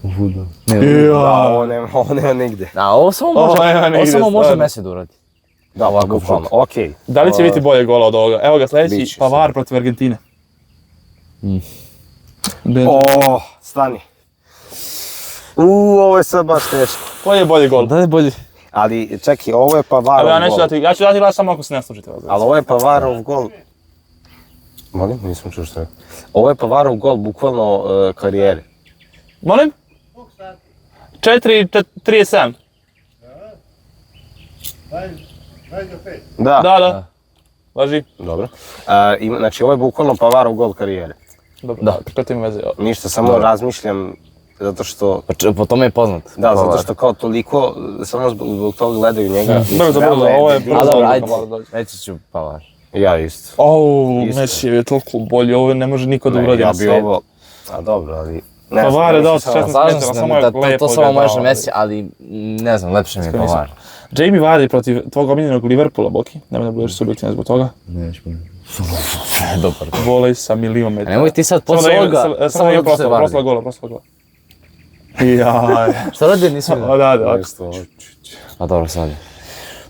Vuda. Da, ovo nema nigde. Da, ovo samo Ovo može, nema ovo nigde, samo može stvarno. Messi da uradi. Da, Ovako bukvalno, šut. okej. Da li će biti bolje gola od ovoga? Evo ga sljedeći, Biće, Pavar protiv Argentine. Stani. Ovo je sad baš teško. Koji je bolji gol? Da je bolji. Ali čekaj, ovo je Evo Pavarov ja neću gol. dati, ja ću dati glas samo ako se ne služite. Ali ovo je Pavarov gol. Molim, nisam čuo što je. Ovo je Pavarov gol, bukvalno karijere. Molim? 4:37. Da. Da. Važi. Dobro. Znači, ovo je bukvalno Pavarov gol karijere. Dobro, da, to ima veze. Ništa, samo razmišljam, zato što... Po tome je poznat. Da, zato što kao toliko, samo zbog toga gledaju njega. Brzo, ovo je debil. A brzo. dobro, ajde. Pavar dođe. Reći ću Pavar. Ja isto. Ovo, Messi je toliko bolji, ovo ne može niko da uradi Ja na bi svijetu. ovo... A dobro, ali... Pavar je dao nisam 16 Slažem metara, se, samo je da, lepo to ga samo može dao. Messi, ali ne znam, lepše mi je Iskreno Pavar. Jamie Vardy protiv tvog omiljenog Liverpoola, Boki. Nemoj da budeš subjektivan zbog toga. Dobar. Volej sa milion A metara. nemoj ti sad posle ovoga, samo je da se prošla Vardy. gola. Jaj. Šta radi, nisam vidio. Da. A dobro, sad je.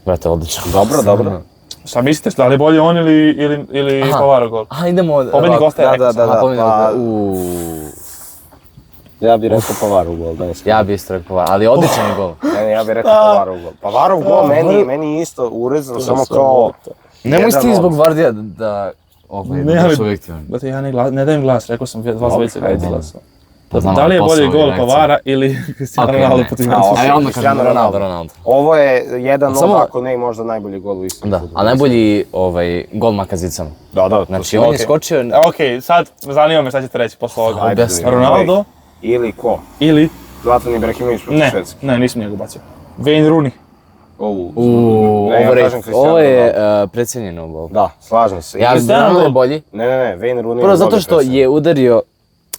Brate, odlično. Dobro. Šta mislite, da li je bolje on ili Aha. Pavarov gol? Aha, idemo... Pobednik ostaje, rekao sam. Aha, pobednik pa- ostaje. Ja bih rekao Pavarov gol, da iskreno. Ja bi isto rekao Pavar, ali odličan je gol. Ne, ja bih rekao Pavarov gol. Pavarov gol meni je isto urezan, samo kao... Nemoj jedan ti od- zbog Vardija da Ne, ali- budeš objektivan. Brate, ja ne dajem glas, rekao sam vas dvojice da dajete glas. Pa znam, Da li je posao bolji i gol reakcija. Pavara ili Cristiano Okej, Ronaldo ne. protiv A, Manchester? okej. A ja onda Cristiano kažem Ronaldo. Ronaldo. Ovo je jedan Samo- od, ako ne i možda najbolji gol u istoriji Da, fudbala. a najbolji gol makazicama. Da, Znači, on je skočio... Okej, sad zanima me šta ćete reći posle ovoga. Ajde, objasni. Ronaldo Ili ko? ili... Zlatan Ibrahimović protiv Švedske. Ne, nisam njega bacio. Wayne Rooney. Ne, ja kažem Cristiano Ovo je Ronaldo. precenjeno gol. Da, slažem se. Ja Cristiano Ronaldo je gol. bolji. Ne, Wayne Rooney Prvo zato što je udario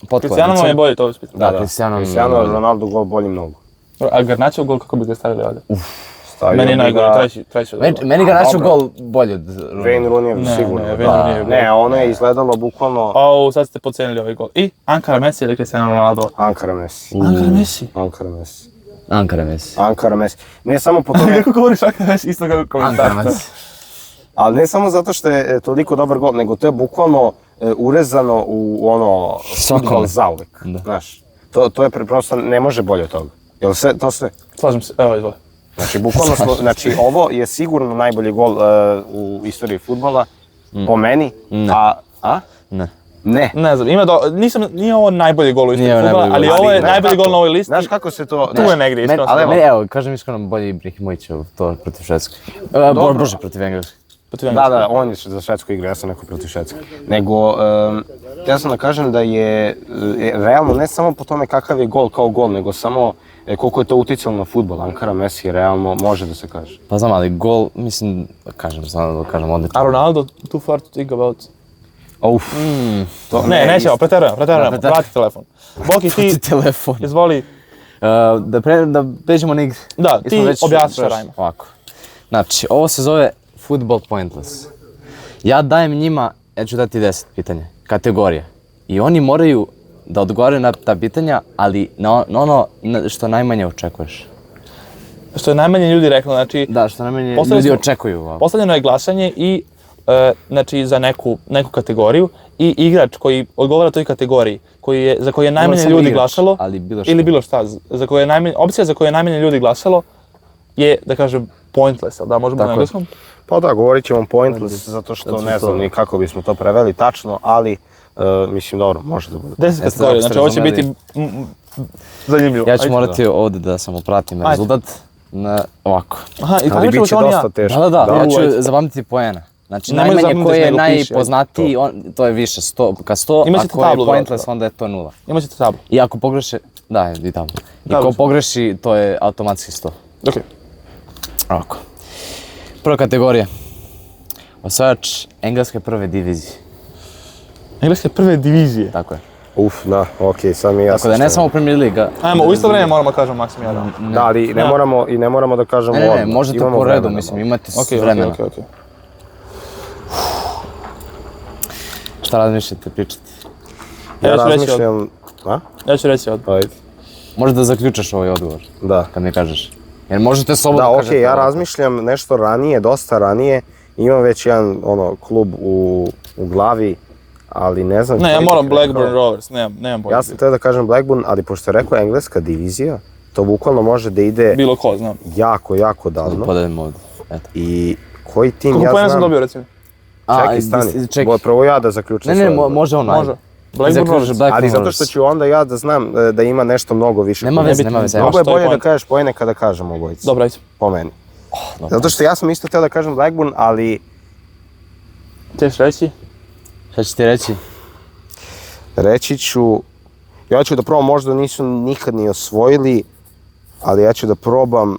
Cristiano vam je potkovanicom. bolji, to uspite. Da, Cristiano Cristiano Ronaldo. Ronaldo gol bolji mnogo. A Garnacho gol kako bi ga stavili ovdje? Stavio Meni je bi najgore, ga- treći od Meni ga načeo dobro. gol bolji od Wayne Rooney Ne, sigurno. ne, da. Wayne Rooney je Ne, ono je izgledalo bukvalno Au, sad ste podcijenili ovaj gol. I Ankara Messi ili Cristiano Ronaldo? Ankara Messi. Ankara Messi? Ankara Messi. Ankara Messi. Ankara Messi. Ne samo po tome, Kako govoriš Ankara Messi, isto kako komentar. Ankara Messi. ali ne samo zato što je toliko dobar gol, nego to je bukvalno urezano u ono Svakom. fudbal zauvek. Da. Znaš, to je prosto ne može bolje od toga. Jel sve, to sve? Slažem se, evo izvoli. Znači, bukvalno smo, znači ovo je sigurno najbolji gol u istoriji fudbala, po meni, Ne. a? Ne. Ne. Ne znam, nije ovo najbolji gol u Nije istoriji ovo fudbala, najbolji ali gol. ovo je znaš najbolji kako? gol na ovoj listi. Znaš kako se to... Tu je negdje, iskreno. ali Ne, evo, kažem iskreno, bolji Ibrahimović to protiv Švedske. Bože, protiv Engleske. Da, on je za Švedsku igra, ja sam neko protiv Švedske. Nego, ja sam da kažem da je realno ne samo po tome kakav je gol kao gol, nego samo koliko je to uticalo na fudbal. Ankara Messi realno može da se kaže. Pa znam, ali gol, mislim, da kažem odlično. A Ronaldo, too far to think about. Uf. Ne, nećemo, preterujemo, Da. vrati telefon. Boki, ti, telefon. izvoli, Da pređemo na igre. da, Mi ti smo već objasniš šta prešli. radimo. Ovako. Znači, ovo se zove Football Pointless. Ja dajem njima, ja ću dati 10 pitanja. kategorije. I oni moraju da odgovore na ta pitanja, ali na ono što najmanje očekuješ. Što je najmanje ljudi reklo, znači Da, što najmanje Postavili ljudi smo- očekuju. postavljeno je glasanje i znači za neku kategoriju i igrač koji odgovara toj kategoriji, za koji je najmanje samo ljudi igrač, glasalo, ali bilo šta. ili bilo šta, za koje je opcija za koju je najmanje ljudi glasalo je, da kažem, pointless, da možemo Tako na je. engleskom? Pa da, govorit ćemo pointless, zato što ne znam ni kako bismo to preveli tačno, ali mislim, dobro, može da bude. 10 Jeste, kategorija, ako ste znači ovo će biti razumeli. zanimljivo. Ja ću Ajde. morati ovdje da samo pratim Ajde. rezultat ovako. Aha, i Ali tako bit će ćemo dosta teško. Da, ja ajde. ću zapamtiti poena. Znači Nemoj najmanje zapamtiti, koje je nego piši, najpoznatiji, to je više, 100, ka 100, Imat ćete ako je tablu, pointless vjerojatno. onda je to 0. Imat ćete tablu. I ako pogreše, da, i tamo. I Tablu. ko pogreši, to je automatski 100. Ok. Ovako. Prva kategorija. Osvajač engleske prve divizije. Engleske prve divizije. Tako je. Uf, da, okej, sad mi je jasno. Tako da ne šta je. samo Premier Liga. Ajmo, u isto vrijeme moramo kažem Maksimilijan. Da, ali ne moramo da kažemo Ne, odmah. možete Imamo po redu, vremena mislim, malo. imate Ok, vremena. ok. Šta razmišljate, pričate? Ja Ja ću reći razmišljam... A? Ja ću reći odmah. Ajde. Možda da zaključaš ovaj odgovor, Da. kad mi kažeš. Jer možete slobodno Da, kažete okej, ja ovako. razmišljam nešto ranije, dosta ranije. Imam već jedan klub u glavi, ali ne znam... Ne, ja koji moram bih Blackburn rekao. Rovers, nemam pojma. Ja sam teo da kažem Blackburn, ali pošto je rekao engleska divizija, to bukvalno može da ide Bilo ko, znam. jako, jako davno. Podajem ovdje. Eto. I koji tim Koliko ja pojena sam znam... dobio, recimo? Čekaj, stani. Čekaj. Prvo ja da zaključim Ne, svoj ne, odgovor. može on. Može. ajde. Blackburn Zaključiš Rovers. Blackburn Ali zato Rovers. što ću onda ja da znam da ima nešto mnogo više. Nema kod veze, mene. nema veze. Mnogo je što je bolje da point? kažeš pojene kada kažem obojica. Dobro, ajde. Po meni. dobro. Zato što ja sam isto teo da kažem Blackburn, ali Ćeš reći? Šta ću ti reći? reći ću... Ja ću da probam, možda nisu nikad ni osvojili, ali ja ću da probam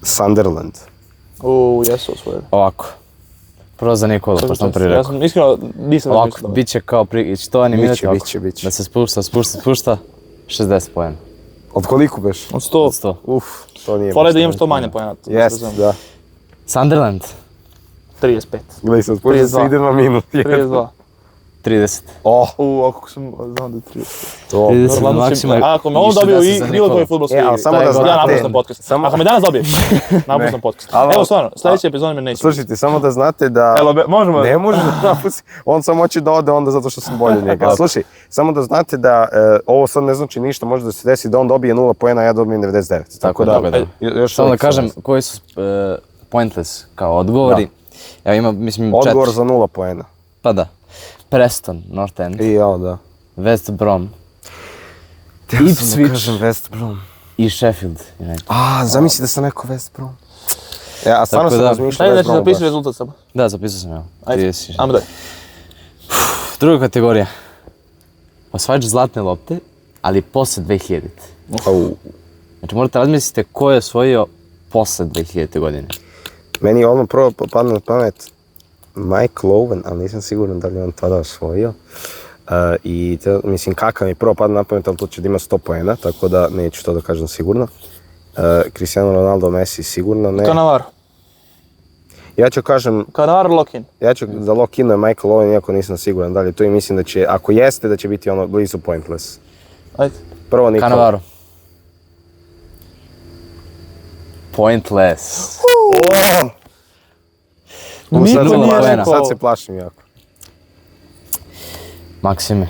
Sunderland. Jesu osvojili. Ovako. Prvo za Nikolu, pošto sam prvi Ja rekao. sam iskreno nisam Ovako, razmišljao. bit će kao štovani Biće, minut, ovako, biće. da se spušta, 60 pojena. Od koliko beš? Od 100. 100. Uf, to nije Fora je baš da imam tako. što manje pojena. Jest, da. Sunderland, 35. Gledaj sad, pošto se 32. ide na minut. 32. 30. Oh, Ako sam znao da je 30. to. 30. Uglavnom si- Maksimal- A ako me on i dobio 60 za i bilo Nikolu. koji fudbalski ali samo igri, da znate- ja napustam podcast. samo- Ako me danas dobiješ, napustam podcast. Ali- Evo stvarno, sljedeći epizod me neće. Slušajte, samo da znate da... Evo, možemo? Ne može da napusti, on samo hoće da ode onda zato što sam bolji od njega. Slušaj, samo da znate da ovo sad ne znači ništa, može da se desi da on dobije 0 poena, a ja dobijem 99. Tako da, da. Još Samo da uvijek kažem sam- koji su pointless kao odgovori. Evo ima, mislim, Odgovor 4. za 0 poena. Pa da. Preston, North End, I ja, da. West Brom Ipswich West Brom. i Sheffield United. A, zamisli da sam rekao West Brom. Ja, stvarno Tako sam da. razmišljao Ajde, West znači Brom zapiši baš. rezultat samo. Da, zapisao sam ja. Ajde, 30. ajmo dalje. Druga kategorija. Osvajač zlatne lopte, ali posle 2000. Au. Znači morate razmisliti ko je osvojio posle 2000. godine. Meni je odmah prvo padne na pamet Mike Lowen, ali nisam siguran da li je on tada osvojio. Mislim, kakav mi prvo padne na pamet, ali to će da ima 100 poena, tako da neću to da kažem sigurno. Cristiano Ronaldo, Messi sigurno ne. Cannavaro. Ja ću kažem, Cannavaro lock-in. ja ću da lock-inujem Michael Owen, iako nisam siguran da li je to i mislim da će, ako jeste, da će biti ono blizu pointless. Ajde. Prvo Nikola. Cannavaro. Pointless. Sad Niko se nije plašim, rekao. sad se plašim jako. Maksime.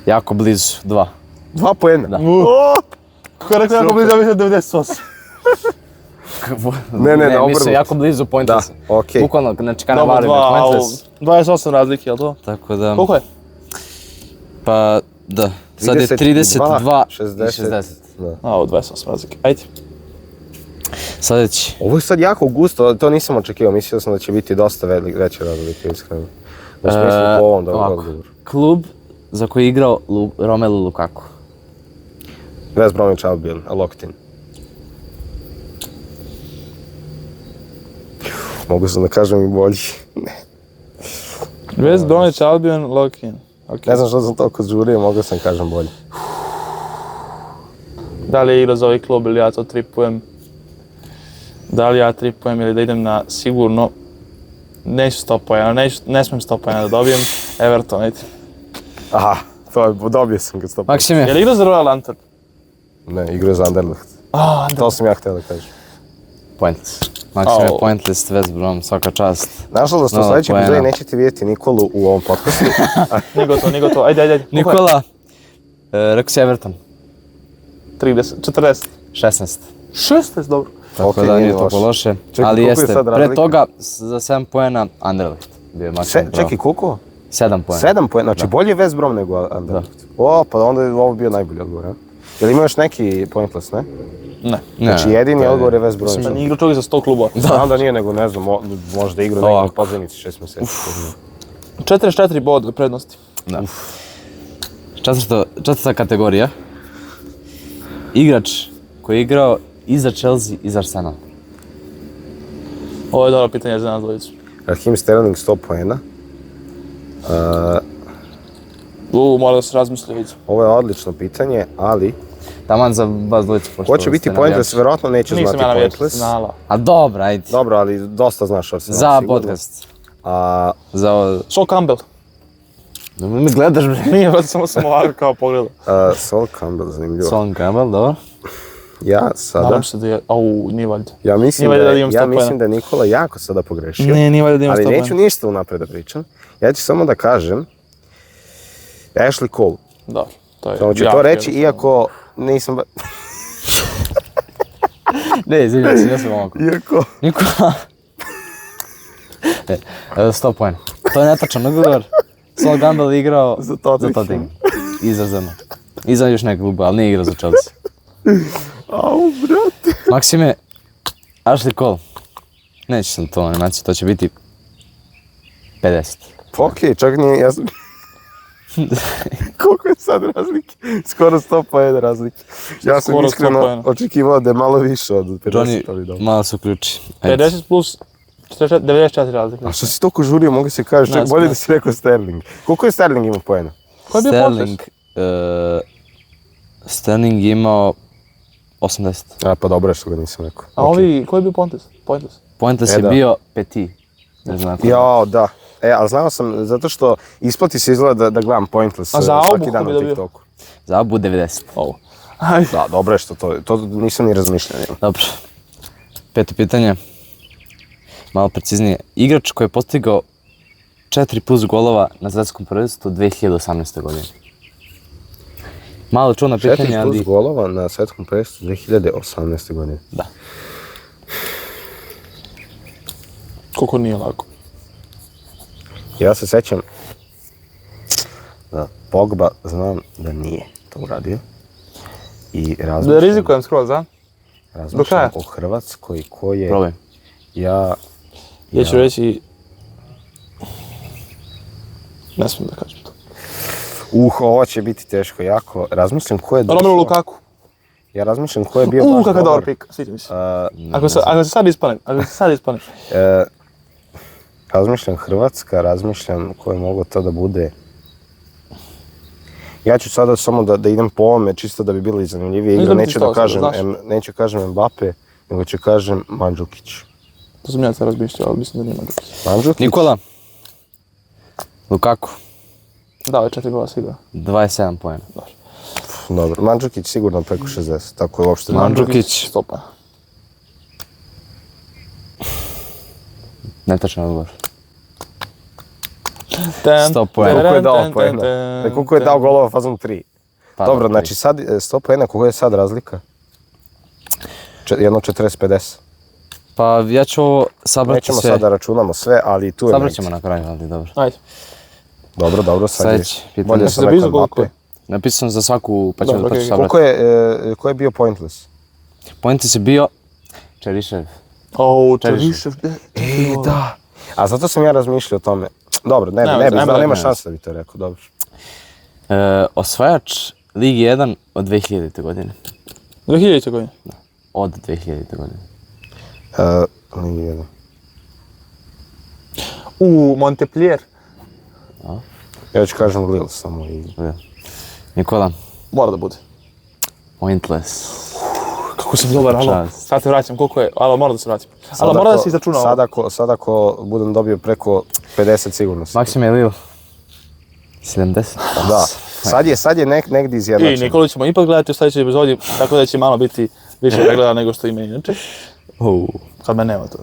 Jako blizu, 2. 2 poena? Da. Kako je rekao, jako blizu, ja mislim 98. Ne, mislim, obrnuto. jako blizu pointless. Da, okej. Bukvalno, znači Dobro, Cannavaro je pointless. 28 razlike, jel to? Tako da, Koliko je? pa da, sad je 32 i 60. Da. A, ovo 28 razlike. Ajde. Sljedeći. Ovo je sad jako gusto, to nisam očekivao, mislio sam da će biti dosta veće razlike, iskreno. U smislu po ovom ovako. odgovoru. Klub za koji je igrao Romelu Lukaku. West Bromwich Albion, locked in. Mogu sam da kažem i bolji. West Bromwich Albion, lock-in. Okay. Ne znam što sam toliko žurio, mogu sam kažem bolji. Da li je igrao za ovaj klub ili ja to tripujem? Da li ja tripujem ili da idem na sigurno? Neću 100 poena, ne smijem 100 poena da dobijem. Everton, ajde. Aha, dobio sam ga 100%. Maksime, Je li igrao za Royal Antwerp? Ne, igrao za Anderlecht. To sam ja htio da kažem. pointless. Maksime, Au. pointless, West Brom, svaka čast. Nažalost, u Nula sledećem poena. epizodi nećete vidjeti Nikolu u ovom podcastu. Nije gotovo, ajde. Koliko je? Nikola, rekao si Everton, 30, 40. 16. 16, dobro. Tako Okej, da nije nije toliko loše. loše, Čekaj, ali koliko je jeste, sad pre razlika? toga za 7 poena Anderlecht bio je maksimum pravo. Čekaj, koliko? 7 poena. 7 poena, znači bolji je West Brom nego Anderlecht. O, pa onda je ovo bio najbolji odgovor, a? Jel ima još neki pointless, ne? Ne. Znači jedini odgovor je West Brom. Mislim da nije igrao čovjek za 100 klubova. Znam da nije, nego ne znam, možda igra Ovako. neki pozivnici 6 mjeseci. 44 boda prednosti. Da. Četvrta kategorija. Igrač koji je igrao i za Chelsea i za Arsenal. Ovo je dobro pitanje za nas dvojicu. Raheem Sterling 100 poena. Mora da se razmisli, vidim. Ovo je odlično pitanje, ali Taman za vas dvojicu. pošto ko će biti ste pointless, navijači. verovatno neće Nisam znati ja navijač pointless. Arsenala. A dobro, ajde. Dobro, ali dosta znaš Arsenal. Za sigurno. podcast. A, Za ovo... Sol Campbell. Me gledaš, bre. Nije, samo sam ovako kao pogledao. Sol Campbell, zanimljivo. Son Campbell, dobro. Ja sada, Nadam se da je... nije valjda. ja mislim Nije da, valjda da imam 100 ja mislim poena. da je Nikola jako sada pogrešio. Nije valjda da imam 100 Ali poena. neću ništa unapred da pričam. Ja ću samo da kažem Ashley Cole. Da, to je... Samo ću jako to reći, jednostavno. iako nisam... Ne, izvinjam se, ja sam ovako. Iako... Nikola. 100 poena. To je netačan odgovor. Sol Campbell je igrao Za Tottenham. Tottenham. I za Zema. I za još neke kluba, ali nije igrao za Chelsea. Au, brate. Maksime, Ashley Cole. Neće sam to animaciju, to će biti 50. Okej, čak nije, ja sam... Koliko je sad razlike? Skoro 100 poena razlike. Ja sam Skoro 100 iskreno poena. očekivao da je malo više od 50, Johnny, ali dobro. malo se uključi. Ajde. 50 plus 94 razlike. A što si toliko žurio, mogu se kažeš, čak Ne, bolje ne. da si rekao Sterling. Koliko je Sterling imao poena? Ko je bio Sterling, Sterling je imao 80. A, pa dobro je što ga nisam rekao. A ovi, ko je bio Pointless? Pointless E, je da. bio Petit. Ne znam ako... Jao, da. Ali znao sam, zato što isplati se izgleda da gledam Pointless A za Aubu svaki dan ko bi na dobio? TikToku. Za Abu 90. Ovo. Ajde. Da, dobro je što to nisam ni razmišljao. Dobro. Peto pitanje. Malo preciznije. Igrač koji je postigao 4 plus golova na svetskom prvenstvu 2018. godine. Malo čudno pitanje, 4 plus ali... golova na svetskom prvenstvu 2018. godine. Da. Koliko nije lako. Ja se sećam da Pogba znam da nije to uradio. I Da razmišljam rizikujem skroz, a? do kraja. o Hrvatskoj ko je... Probaj. Ja Ja ću reći... Ne smijem da kažem to. ovo će biti teško jako. Razmišljam ko je Romelu Lukaku. Ja razmišljam ko je bio baš Kakav dobar dobar. pik, sviđa mi se. A, Ako se sad ispanem, razmišljam Hrvatska, razmišljam ko je mogao to da bude. Ja ću sada samo da idem po ovome, čisto da bi bilo i zanimljivije igre. Izvoli ti Neću da sto, kažem, znaš. neću kažem Mbappe, nego ću kažem Mandžukić. To sam ja sad razmišljao, ali mislim da nije Mandžukić. Mandžukić? Nikola. Lukaku. Da, je 4 gola sigurno. 27 poena. Dobro, Mandžukić sigurno preko 60, tako je uopšte. Mandžukić. Stopa. Netačan odgovor. 100 poena. Koliko je dao poena? Koliko je dao golova fazom 3? Pa, Dobro, tri. znači sad 100 poena, koliko je sad razlika? Jedno 40-50. Pa ja ću ovo sabrati Nećemo sve. sad da računamo sve, ali tu je Sabrat negdje. ćemo na kraju, ali dobro. Ajde. Dobro, sad je. Sljedeće pitanje. Bolje Jesi sam zapisao rekao koliko je? Mbappe. Napisao sam za svaku, pa ćemo Dobro, pa ću okej. sabrati. Ko je bio pointless? Pointless je bio Čerišev. Čerišev. Da. A zato sam ja razmišljao o tome. Dobro, nema šanse da bi to rekao, dobro. Osvajač Ligi 1 od 2000. godine. 2000. godine. Od 2000. godine. Nije jedan. Montpellier. Ja ću kažem Lille samo i... Nikola. Mora da bude. Pointless. Kako Kako sam dobar, alo. Čast. Sad se vraćam, koliko je? Alo, moram da se vraćam. Alo, moram da se izračuna ovo. Sad ako budem dobio preko 50 sigurno sam. Maksime Lil. 70. Da. Sad je negdje I izjednačeno. Nikolu ćemo ipak gledati u sljedećoj epizodi, tako da će malo biti više pregleda nego što ima inače. Kad me nema to.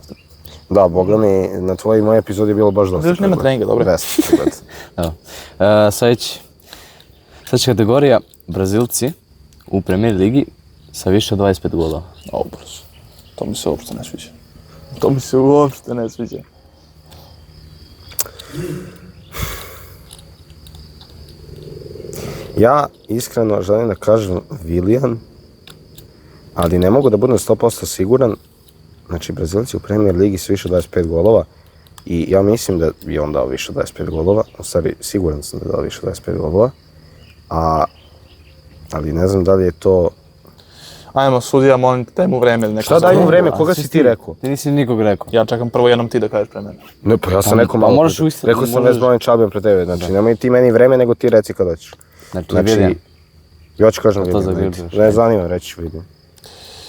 Da, boga mi, na tvojoj i mojoj epizodi je bilo baš dosta. Još nema treninga, dobro. 10 pregleda. Evo. Sljedeća kategorija, Brazilci u Premier ligi sa više od 25 golova. O, brzo. To mi se uopšte ne sviđa. To mi se uopšte ne sviđa. Ja iskreno želim da kažem Willian, ali ne mogu da budem 100% siguran. Znači, Brazilci u Premier ligi su više od 25 golova i ja mislim da je on dao više od 25 golova. U stvari, siguran sam da je dao više od 25 golova. Ali ne znam da li je to... Ajmo, sudija, molim te, daj mu vreme ili neko. Šta daj mu vreme, koga si ti rekao? Ti nisi nikog rekao. Ja čekam prvo jednom ti da kažeš pre mene. Ne, pa ja sam rekao malo moraš pre. uistinu, Rekao sam moraš- već s mojim čabem pre tebe, znači nemoj ti meni vreme, nego ti reci kad hoćeš. Znači, Willian. Ja ću kažem to Willian, zagrljuješ? ne zanima, reći ću Willian.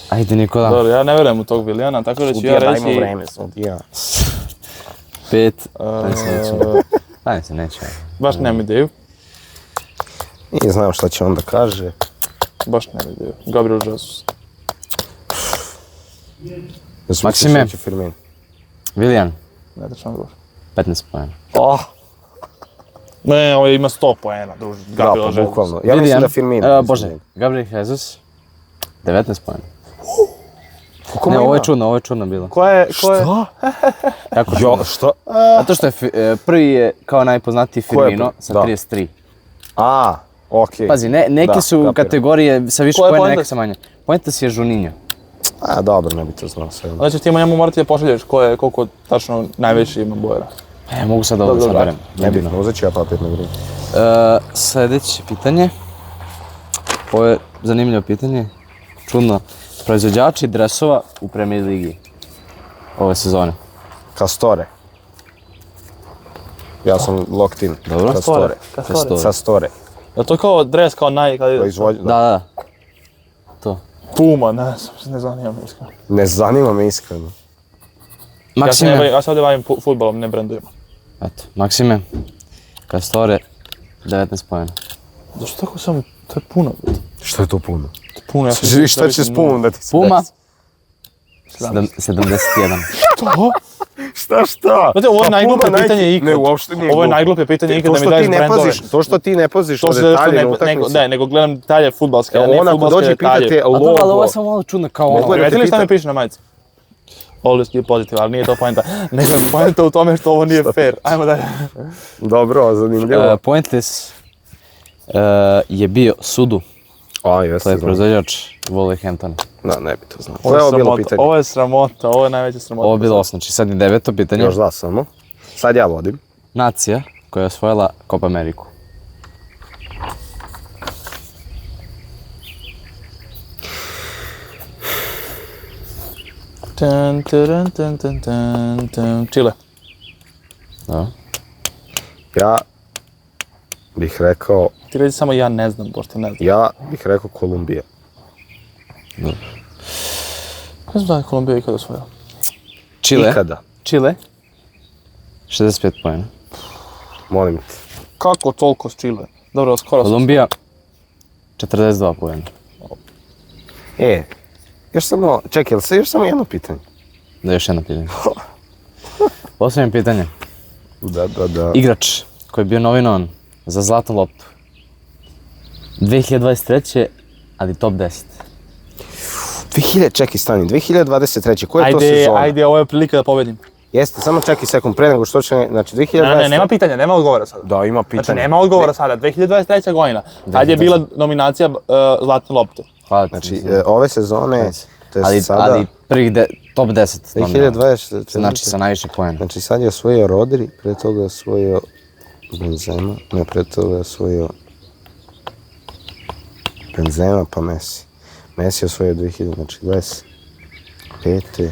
Ajde, Nikola. Dobro, ja ne verujem u tog Vilijana, tako da ću ja reći... sudija. 5. Ajde se neće. Baš nemam ideju. I znam šta će on da kaže. Baš nemam ideju. Gabriel Jesus. Maksime. Firmin. Willian, Ne da ću vam 15 pojena. Oh. Ne, ovo ima 100 poena, druži. Gabriel Da, pa Jesus. bukvalno. Ja mislim da Firmin. Bože, Gabriel Jesus, 19 pojena. Koliko Ne, mu ovo je ima? čudno bilo. Ko je... Kako čudno? Jo, što? Zato što je prvi je kao najpoznatiji Ko je Firmino prvi? sa Da. 33. Okej. Pazi, neke Da, su kapiram. kategorije sa više Ko je pojena, Pointas? neke sa manje. Pointas je Juninho. Dobro, ne bi to znao sve. Onda ćeš ti njemu morati da pošalješ koliko tačno najveći ima bojera. Mogu sad ovo da Dobro, saberem. Ne bi, uzet ću ja papir na vrijeme. Sljedeće pitanje. Ovo je zanimljivo pitanje. Čudno. Proizvođači dresova u Premier ligi ove sezone. Castore. Ja sam locked in. Dobro. Castore. Castore. Castore. Je to kao dres, kao kad ide? Proizvođač. Da. To. Puma, ne znam, ne zanimam me iskreno. Ne zanima me iskreno. Maksime. Ja se ovdje bavim fudbalom, ne brendujemo. Eto, Maksime. Castore, 19 pojena. Zašto tako samo, to je puno. Što je to puno? Puno, ja sam... Šta će s pumom da ti se Puma, desi? 71. To? Šta? Znate, ovo je Pa najgluplje Puma pitanje ikad. Ne, uopšte nije Ovo je glupo. najgluplje pitanje ikad To da mi što daješ ti ne brendove. paziš, to što ti ne paziš To o se detalje na utakmici. nego gledam detalje fudbalske, a ne On ako fudbalske dođe detalje. pitate A dobro, ali ovo logo. je samo malo čudno kao Mogu ono. da te Primetili šta pitam? mi piše na majici? Always keep positive, ali nije to poenta. Nego je poenta u tome što ovo nije fair. Ajmo dalje. Dobro, zanimljivo. Pointless je bio Sudu. A, jeste. To je znam. proizvođač Wolverhamptona. Da, ne bi to znao. Koje je ovo bilo pitanje? Ovo je sramota, ovo je najveća sramota. Ovo je bilo 8, znači sad je 9. pitanje. Još dva samo. Sad ja vodim. Nacija koja je osvojila Copa Ameriku. Chile. Da. Ja bih rekao, Ti reći samo ja ne znam, pošto ne znam. ja bih rekao Kolumbija. Ne znam da je Kolumbija ikada osvojila. Chile. Ikada. Chile. 65 pojena. Molim te. Kako toliko s Chile? Dobro, skoro sam. Kolumbija. 42 pojena. Još samo, čekaj, jel se još samo jedno pitanje? Da, još jedno pitanje. Posljednje pitanje. Da. Igrač koji je bio nominovan za zlatnu loptu. 2023. ali top 10. 2023. Koja je to sezona? Ajde, ovo je prilika da pobedim. Jeste, samo čekaj sekund, pre nego što će, znači 2023. Ne, nema pitanja, nema odgovora sada. Da, ima pitanje. Znači, nema odgovora sada, 2023. godina. Tad je bila nominacija Zlatne lopte. Hvala ti. Znači, ove sezone, to je sada... Ali prvih top 10 nominalno. 2023. Znači sa najviše pojena. Znači sad je osvojio Rodri, pre toga je osvojio Benzema, ne, pre toga je osvojio Benzema pa Messi. Messi je osvojio 2000, znači 25.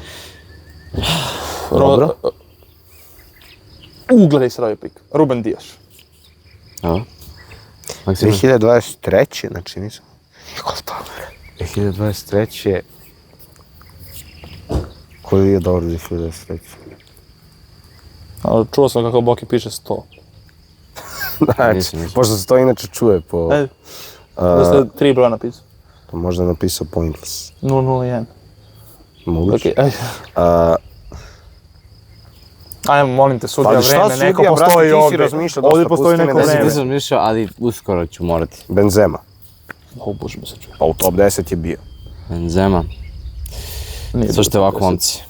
Dobro. Gledaj se ovaj pik. Ruben Dias. Evo. Maksime. 2023. znači nisam... Jako dobro. 2023. Ko je dobro 2023? Ali čuo sam kako Boki piše 100. Znači, Nisam. pošto se to inače čuje po... Ajde. Da ste 3 broja napisao. Pa možda je napisao pointless. 001. Moguće. Okej, ajde. A, Ajmo, molim te, sudija Pa šta vreme, neko sudija, brate, postoji ti si ovdje. razmišljao dosta, Ovdje postoji pusti me neko da si vreme. Nisam mišljao, ali uskoro ću morati. Benzema. O, bože mi se čuje. Pa u top 10 je bio. Benzema. Nije Slušajte bilo ovako, 10. momci.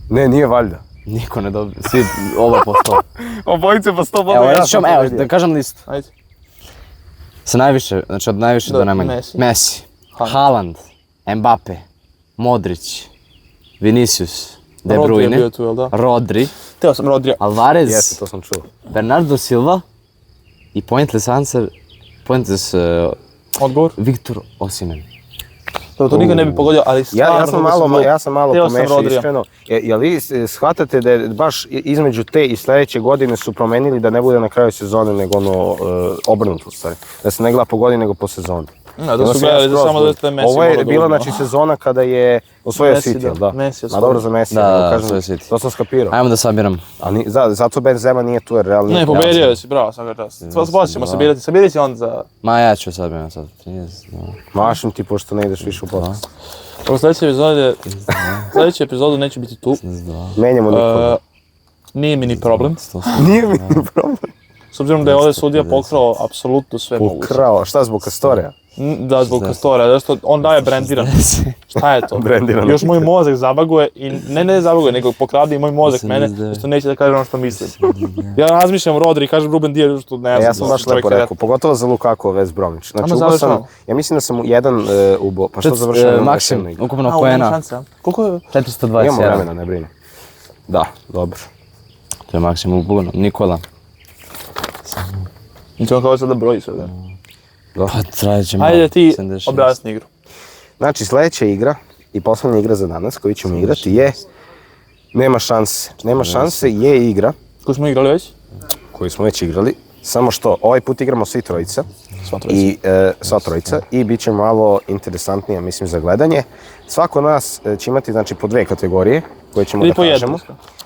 Ne, nije valjda. Niko ne dobije, svi oba po 100. Obojice pa 100 Evo, evo, da kažem listu. Ajde. Sa najviše, znači od najviše do najmanje. Messi. Messi, Haaland. Haaland, Mbappe, Modrić, Vinicius, De Rodri je Bruyne, bio tu, jel da? Rodri, Teo sam Rodrija. Alvarez, Jeste, to sam čuo. Bernardo Silva i pointless answer, pointless Odgovor? Viktor Osimhen. To nikad ne bi pogodio, ali stvarno... Ja sam malo Teo sam pomešao Rodrija. iskreno. Jel vi shvatate da je baš između te i sljedeće godine su promenili da ne bude na kraju sezone nego ono obrnuto u stvari. Da se ne gleda po godini nego po sezoni. Da, da su gledali da samo da ste Messi Ovo je mogao da bila uzme. znači sezona kada je osvojio Messi, City, da. jel da? Messi je Ma dobro osvojio. za Messi, Da, nego da, kažem, osvojio City. to sam skapirao. Ajmo da sabiram. Zato Benzema nije tu jer realno... Ne, pobedio si, bravo, svaka čast. Poslije ćemo sabirati, sabiri si onda za... Ma ja ću sabiram sad. 32. Mašim ti pošto ne ideš više u podcast. U sljedećoj epizodu neću biti tu. 32. Menjamo Nikola. Nije mi ni problem. 100. Nije mi problem. S obzirom da je ovdje sudija pokrao apsolutno sve moguće. Ukrao, šta zbog Kastorija? Da, zbog Kastora, zato što on daje brendiran. Šta je to? Brendiran. Još moj mozak zabaguje i ne zabaguje, nego pokrade i moj mozak mene, 89. što neće da kaže ono što mislim. Ja razmišljam Rodri i kažem Ruben Dias, što ne znam. Ja sam baš lepo rekao, pogotovo za Lukaku West Bromwich. Znači, Ajmo ubao sam, završavamo. ja mislim da sam mu jedan ubao, pa što završavamo? Maksim, ukupno Ima poena. šanse, koliko je? 421. Imamo vremena, ne brini. Da, dobro. To je Maksim upugano. Nikola. Neće on kao sad da broji sve. Pa trajat će malo. Ajde ti 76. objasni igru. Znači, sljedeća igra i posljednja igra za danas koju ćemo igrati je Nema šanse. Nema šanse je igra Koju smo igrali već? koju smo već igrali, samo što ovaj put igramo svi trojica. Sva trojica i bit će malo interesantnija, mislim, za gledanje. Svako od nas će imati znači, po 2 kategorije koje ćemo Ili da po jednu. kažemo.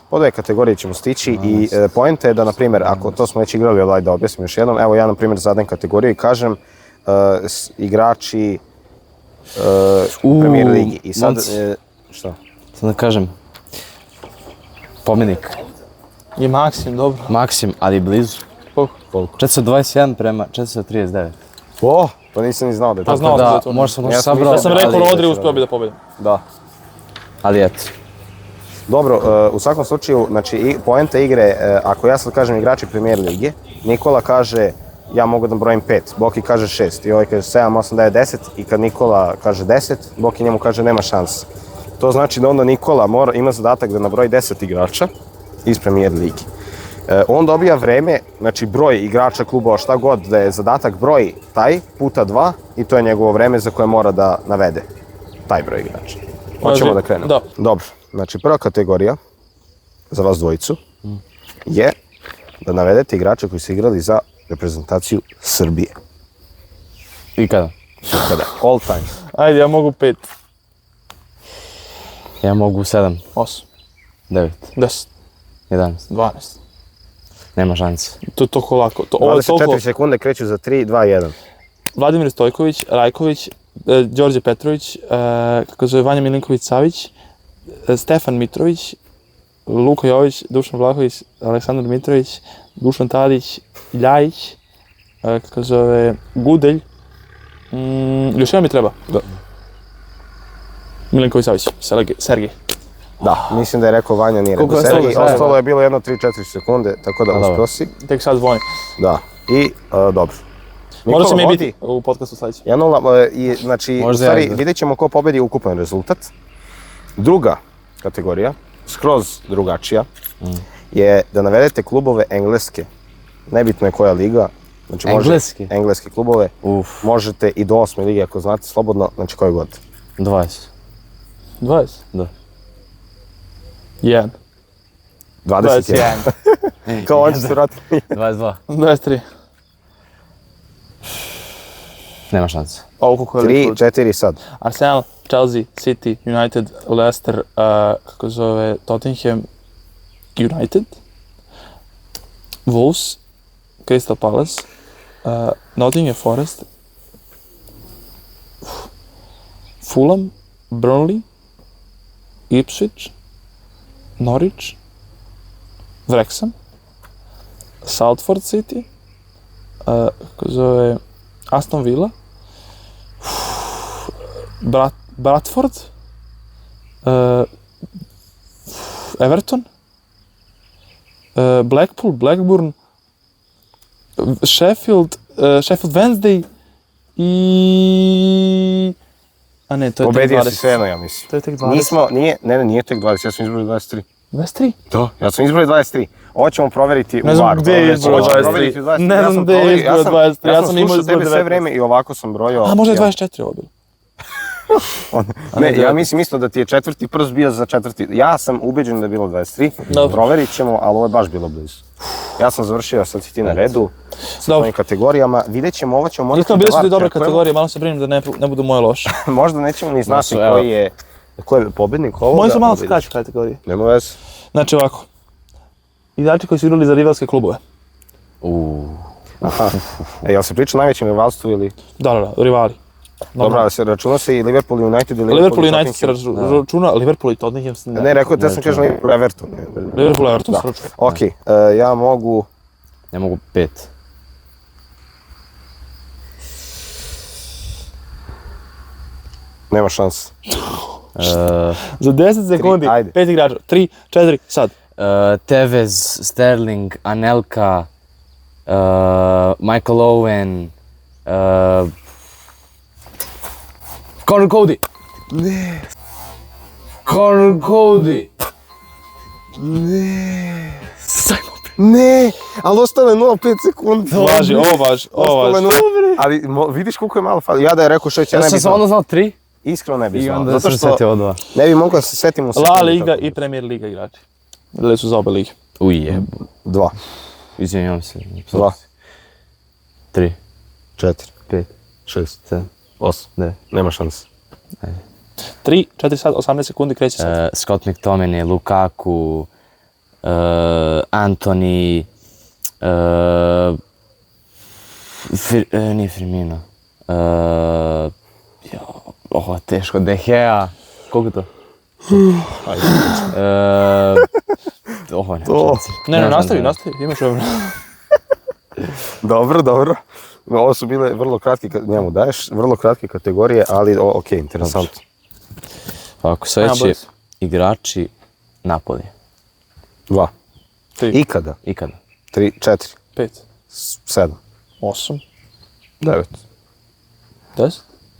Po 2 kategorije ćemo stići i poenta je da, na primjer, ako to smo već igrali, ali da objasnim još jednom, evo ja, na primjer, zadam kategoriju i kažem igrači Premier Ligi. I sad, momci. šta? Sad da kažem. Pobjednik. Je Maksim, dobro. Maksim, ali blizu. Koliko? 421 prema 439. O, to nisam ni znao da je Pa to. znao sam da Da, je to. možda sam Ja sam sabrao. Ja sam rekao ali- Rodri, uspio bi da pobedi. Da. Ali eto. Dobro, u svakom slučaju, znači, poenta igre, ako ja sad kažem igrači Premier Lige, Nikola kaže ja mogu da brojim 5, Boki kaže 6 i ovaj kaže 7, 8, 9, 10 i kad Nikola kaže 10, Boki njemu kaže nema šanse. To znači da onda Nikola ima zadatak da nabroji 10 igrača iz Premier Lige. On dobija vreme, znači broj igrača klubova, šta god da je zadatak broj taj puta 2 i to je njegovo vreme za koje mora da navede taj broj igrača. Hoćemo da krenemo? Da. Dobro, znači prva kategorija za vas dvojicu je da navedete igrače koji su igrali za reprezentaciju Srbije. I kada? Kada? All time. Ajde, ja mogu 5, Ja mogu 7, 8, 9, 10, 11. 12. Nema šanse. To je toliko lako. Ovo je toliko... 24 sekunde kreću za 3, 2, 1. Vladimir Stojković, Rajković, Đorđe Petrović, kako zove Vanja Milinković-Savić, Stefan Mitrović, Luka Jović, Dušan Vlahović, Aleksandar Mitrović, Dušan Tadić, Ljajić, kako zove Gudelj, još jedan mi treba. Da. Milinković-Savić, Sergej. Da, mislim da je rekao Vanja, nije Koliko rekao je Sergij. ostalo? Ostalo je bilo jedno 3-4 sekunde, tako da A, dobro. uspio si. Tek sad zvoni. Da, i dobro. Možda će mi vodi biti u podcastu sljedeći. 1-0, i znači, u Možda stvari, ja izgledam. vidjet ćemo ko pobedi ukupan rezultat. Druga kategorija, skroz drugačija, je da navedete klubove engleske. Nebitno je koja liga. Znači, Engleski? Engleske klubove. Uf, Možete i do 8. lige ako znate slobodno, znači koji god. 20. 20? Da. 1. 21. Kao on će se vratiti. 22. 23. Nema šanse. Ovo kako je 3-4 sad. Arsenal, Chelsea, City, United, Leicester, kako zove, Tottenham, United, Wolves, Crystal Palace, Nottingham Forest, Fulham, Burnley, Ipswich, Norwich, Wrexham, Salford City, kako zove, Aston Villa, Bradford, Everton, Blackpool, Blackburn, Sheffield Wednesday i... A ne, to je tek 20. Pobedio si sve jedno, ja mislim. To je tek 20. Nije tek 20, ja sam izbrojio 23. 23? Da, ja sam izbrojio 23. Ovo ćemo proveriti u Ne znam VAR. gdje je izbrojio 23. Ne znam gdje je izbrojio 23. Ja sam imao slušao izbroj tebe sve 19. vreme i ovako sam brojio. A možda je 24 ovo bilo. Ne, ja mislim isto da ti je četvrti prst bio za četvrti. Ja sam ubeđen da je bilo 23. Dobro. Proverit ćemo, ali ovo je baš bilo blizu. Ja sam završio, sad si ti na redu. Sa Dobro. tvojim kategorijama. Vidjet ćemo, ovo ćemo morati Iskreno, bile su ti dobre kategorije, malo se brinim da ne budu moje loše. Možda nećemo ni znati su, evo. ko je pobednik ovoga. Moji su malo vidjet skaču kategorije. Nema veze. Znači ovako. Igrači koji su igrali za rivalske klubove. Aha. Jel se priča o najvećem rivalstvu ili... Da, rivali. Dobro, ali se računa se i Liverpool i United ili Liverpool i United se Tottenham? računa, Liverpool i Tottenham se Ne, rekao da sam kažem Liverpool Everton. Liverpool i Everton se računa. Okej, ja mogu... Ja mogu 5. Nema šanse. Za 10 sekundi, ajde. 5 igrača. 3, 4, sad. Tevez, Sterling, Anelka, Michael Owen, Conor Cody. Ne. Conor Cody. Ne, ali ostale 0,5 sekundi. Važi, ovo važi. Ostale 0. Ali vidiš koliko je malo fali. Ja da je rekao što će, Ja ne sam bi samo znao. znao 3 Iskreno ne bi i znao. onda Zato sam što setio ovo 2. ne bi mogao da se setimo La sekundi Liga kako. i Premier Liga igrači. Igrali su za obe lige. Ujebo. 2, Izvinjavam se. 2, 3, 4, 5, 6, 7, 8. 9. Nema šanse. 3, 4, sad, 18 sekundi, kreće sad. Scott McTominay, Lukaku, Antony, nije Firmino. Ovo je teško, De Gea. Koliko je to? Ovo nema šanse. Ne, nastavi, imaš vremena. Dobro. Ovo su bile vrlo kratke, njemu daješ, vrlo kratke kategorije, ali okej, interesantno. Ovako, sledeći blizu. igrači Napoli. 2. 3, Ikada. Ikada. 3, 4, 5, 7, 8, 9. 10.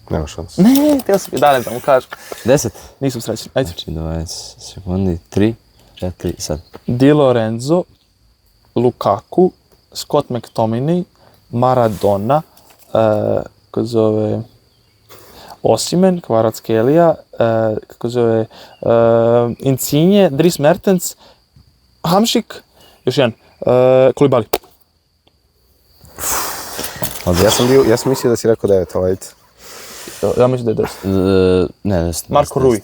Nema šanse. Ne, teo sam, da ne znam, kažem. 10. Nisam srećen, ajde. Znači 20 sekundi, 3, 4, sad. Di Lorenzo, Lukaku, Scott McTominay, Maradona, kako zove, Osimhen, Kvaratskhelia, kako zove, Insigne, Dries Mertens, Hamšik, još jedan, Koulibaly. Ja sam mislio da si rekao 9, ali ajde. Ja mislim da je 10. Ne, 10. Marko Rui.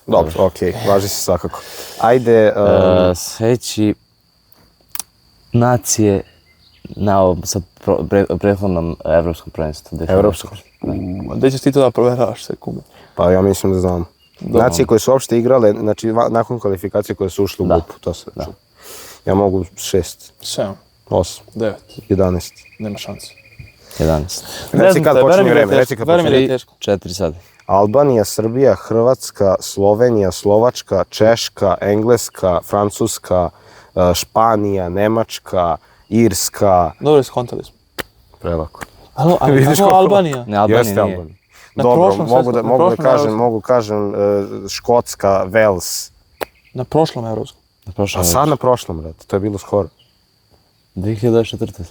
Dobro, okej, važi se svakako. Ajde, Sljedeći nacije na ovom sad prethodnom evropskom prvenstvu. evropsko. Gdje ćeš ti to da provjeravaš sekunde? Pa ja mislim da znam. Nacije koje su uopšte igrale, znači nakon kvalifikacije koje su ušle u grupu, to se čuo. Ja mogu 6, 7, 8, 9, 11. nema šanse. 11. Reci kad počinje vreme, reci kad Verujem mi da je počinje. teško. 4 sad. Albanija, Srbija, Hrvatska, Slovenija, Slovačka, Češka, Engleska, Francuska, Španija, Nemačka, Irska. Dobro, skontali smo. Prelako. Alo, ali Vidiš kako koliko- Albanija? Ne, Albanija Jeste nije. Albanija. Na Dobro, prošlom svjetskom- na mogu kažem Škotska, Vels. Na prošlom evropskom. Na prošlom A sad na prošlom, brate, to je bilo skoro. 2004.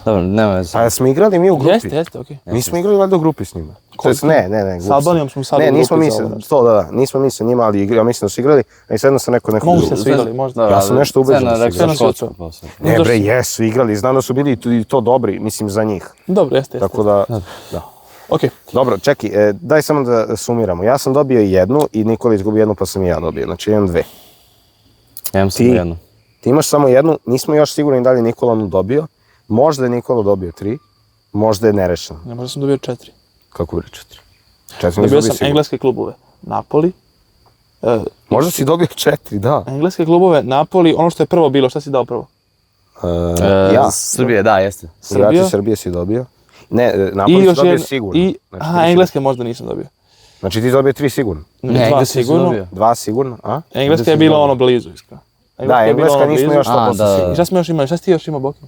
Dobro, nema veze. Pa smo igrali mi u grupi. Jeste, okej. Mi smo igrali valjda u grupi s njima. To jest, ne, grupi S Albanijom smo sad u Ne, grupi nismo za mi se, Albaniju. to da, nismo mi se njima, ali ja mislim da su igrali, a i sedno sam neko Mogu se drugo. svidjeli, možda. Ja sam nešto ubeđen da su rekao igrali. Škotsku poslije. Ne bre, jesu igrali, znam da su bili i to dobri, mislim, za njih. Dobro, jeste. Tako da, da. Ok, Dobro, čekaj, daj samo da sumiramo. Ja sam dobio jednu i Nikola izgubio jednu, pa sam i ja dobio. Znači imam dve. Ja imam samo Ti- jednu. Ti imaš samo jednu, nismo još sigurni da li je Nikola onu dobio. Možda je Nikola dobio 3, možda je nerešeno. ne, možda sam dobio 4. Kako bi 4? 4 nisam Dobio dobio sam sigurno. engleske klubove. Napoli. Možda si dobio 4, da. Engleske klubove, Napoli, ono što je prvo bilo, šta si dao prvo? Ja. Srbije, da, jeste. Srbija. Igrači Srbije si dobio. Ne, Napoli si dobio sigurno. Znači, Aha, ti si- engleske možda nisam dobio. Znači ti dobio 3 sigurno. Dva Engleske si sigurno. dobio. 2 sigurno, a? Engleska je bila ono blizu, iskreno. Da, je bila Engleska ono nismo blizu. još 100% A, da. I sigurni. šta smo još imali? Šta si ti još imao, Boki?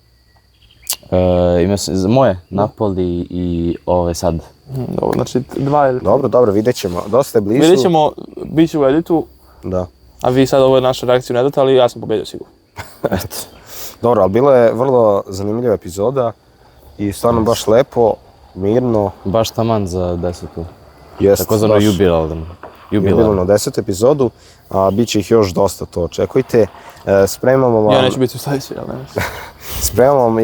Ima se, moje, Napoli i ove sad. Dobro, znači 2 ili... Dobro, vidjet ćemo. Dosta je blizu. Vidjet ćemo, bit će u editu, Da. a vi sad ovo je naša reakcija na edit, ali ja sam pobedio sigurno. Dobro, ali bila je vrlo zanimljiva epizoda i stvarno baš lepo, mirno. Baš taman za 10. Jest, Takozvano baš jubilarno. jubilarnu 10. epizodu, a bit će ih još dosta, to očekujte. Spremamo vam, Ja neću biti u sledećoj, ali nema se. spremamo vam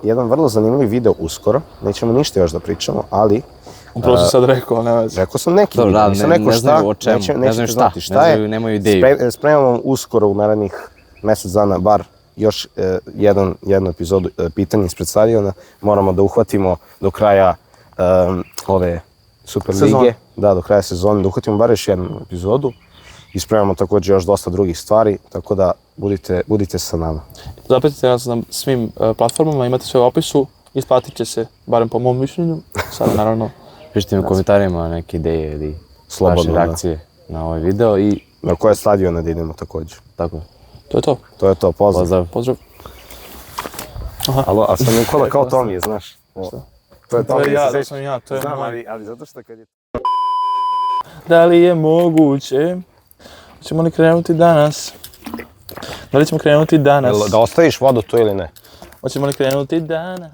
jedan vrlo zanimljiv video uskoro. Nećemo ništa još da pričamo, ali Upravo sam sad rekao, ali nema veze. rekao sam neki Dobro, video, da, nisam ne rekao šta, znaju o čemu, nećete ne znaju šta, znati ne šta je. znaju, nemaju ideju. Spremamo vam uskoro u narednih mjesec dana, bar još jednu epizodu pitanja ispred stadiona. Moramo da uhvatimo do kraja ove Super Sezone. lige. Da, do kraja sezone, da uhvatimo bar još jednu epizodu. I spremamo također još dosta drugih stvari, tako da budite sa nama. Zapratite nas na svim platformama, imate sve u opisu, isplatit će se, barem po mom mišljenju. Sada naravno, Pišite mi u komentarima neke ideje ili Slobodno, vaše da. reakcije na ovaj video i Na koje stadione da idemo također. tako. to je to. To je to, pozdrav. Pozdrav. Pozdrav. Alo, a sam Nikola kao Tomije, znaš. To je To je Tomije, ja, se to sećaš? sam ja, to je Znam, moj. ali zato što kad je... Da li je moguće? Hoćemo li krenuti danas? Da li ćemo krenuti danas? Da ostaviš vodu tu ili ne? Hoćemo li krenuti danas?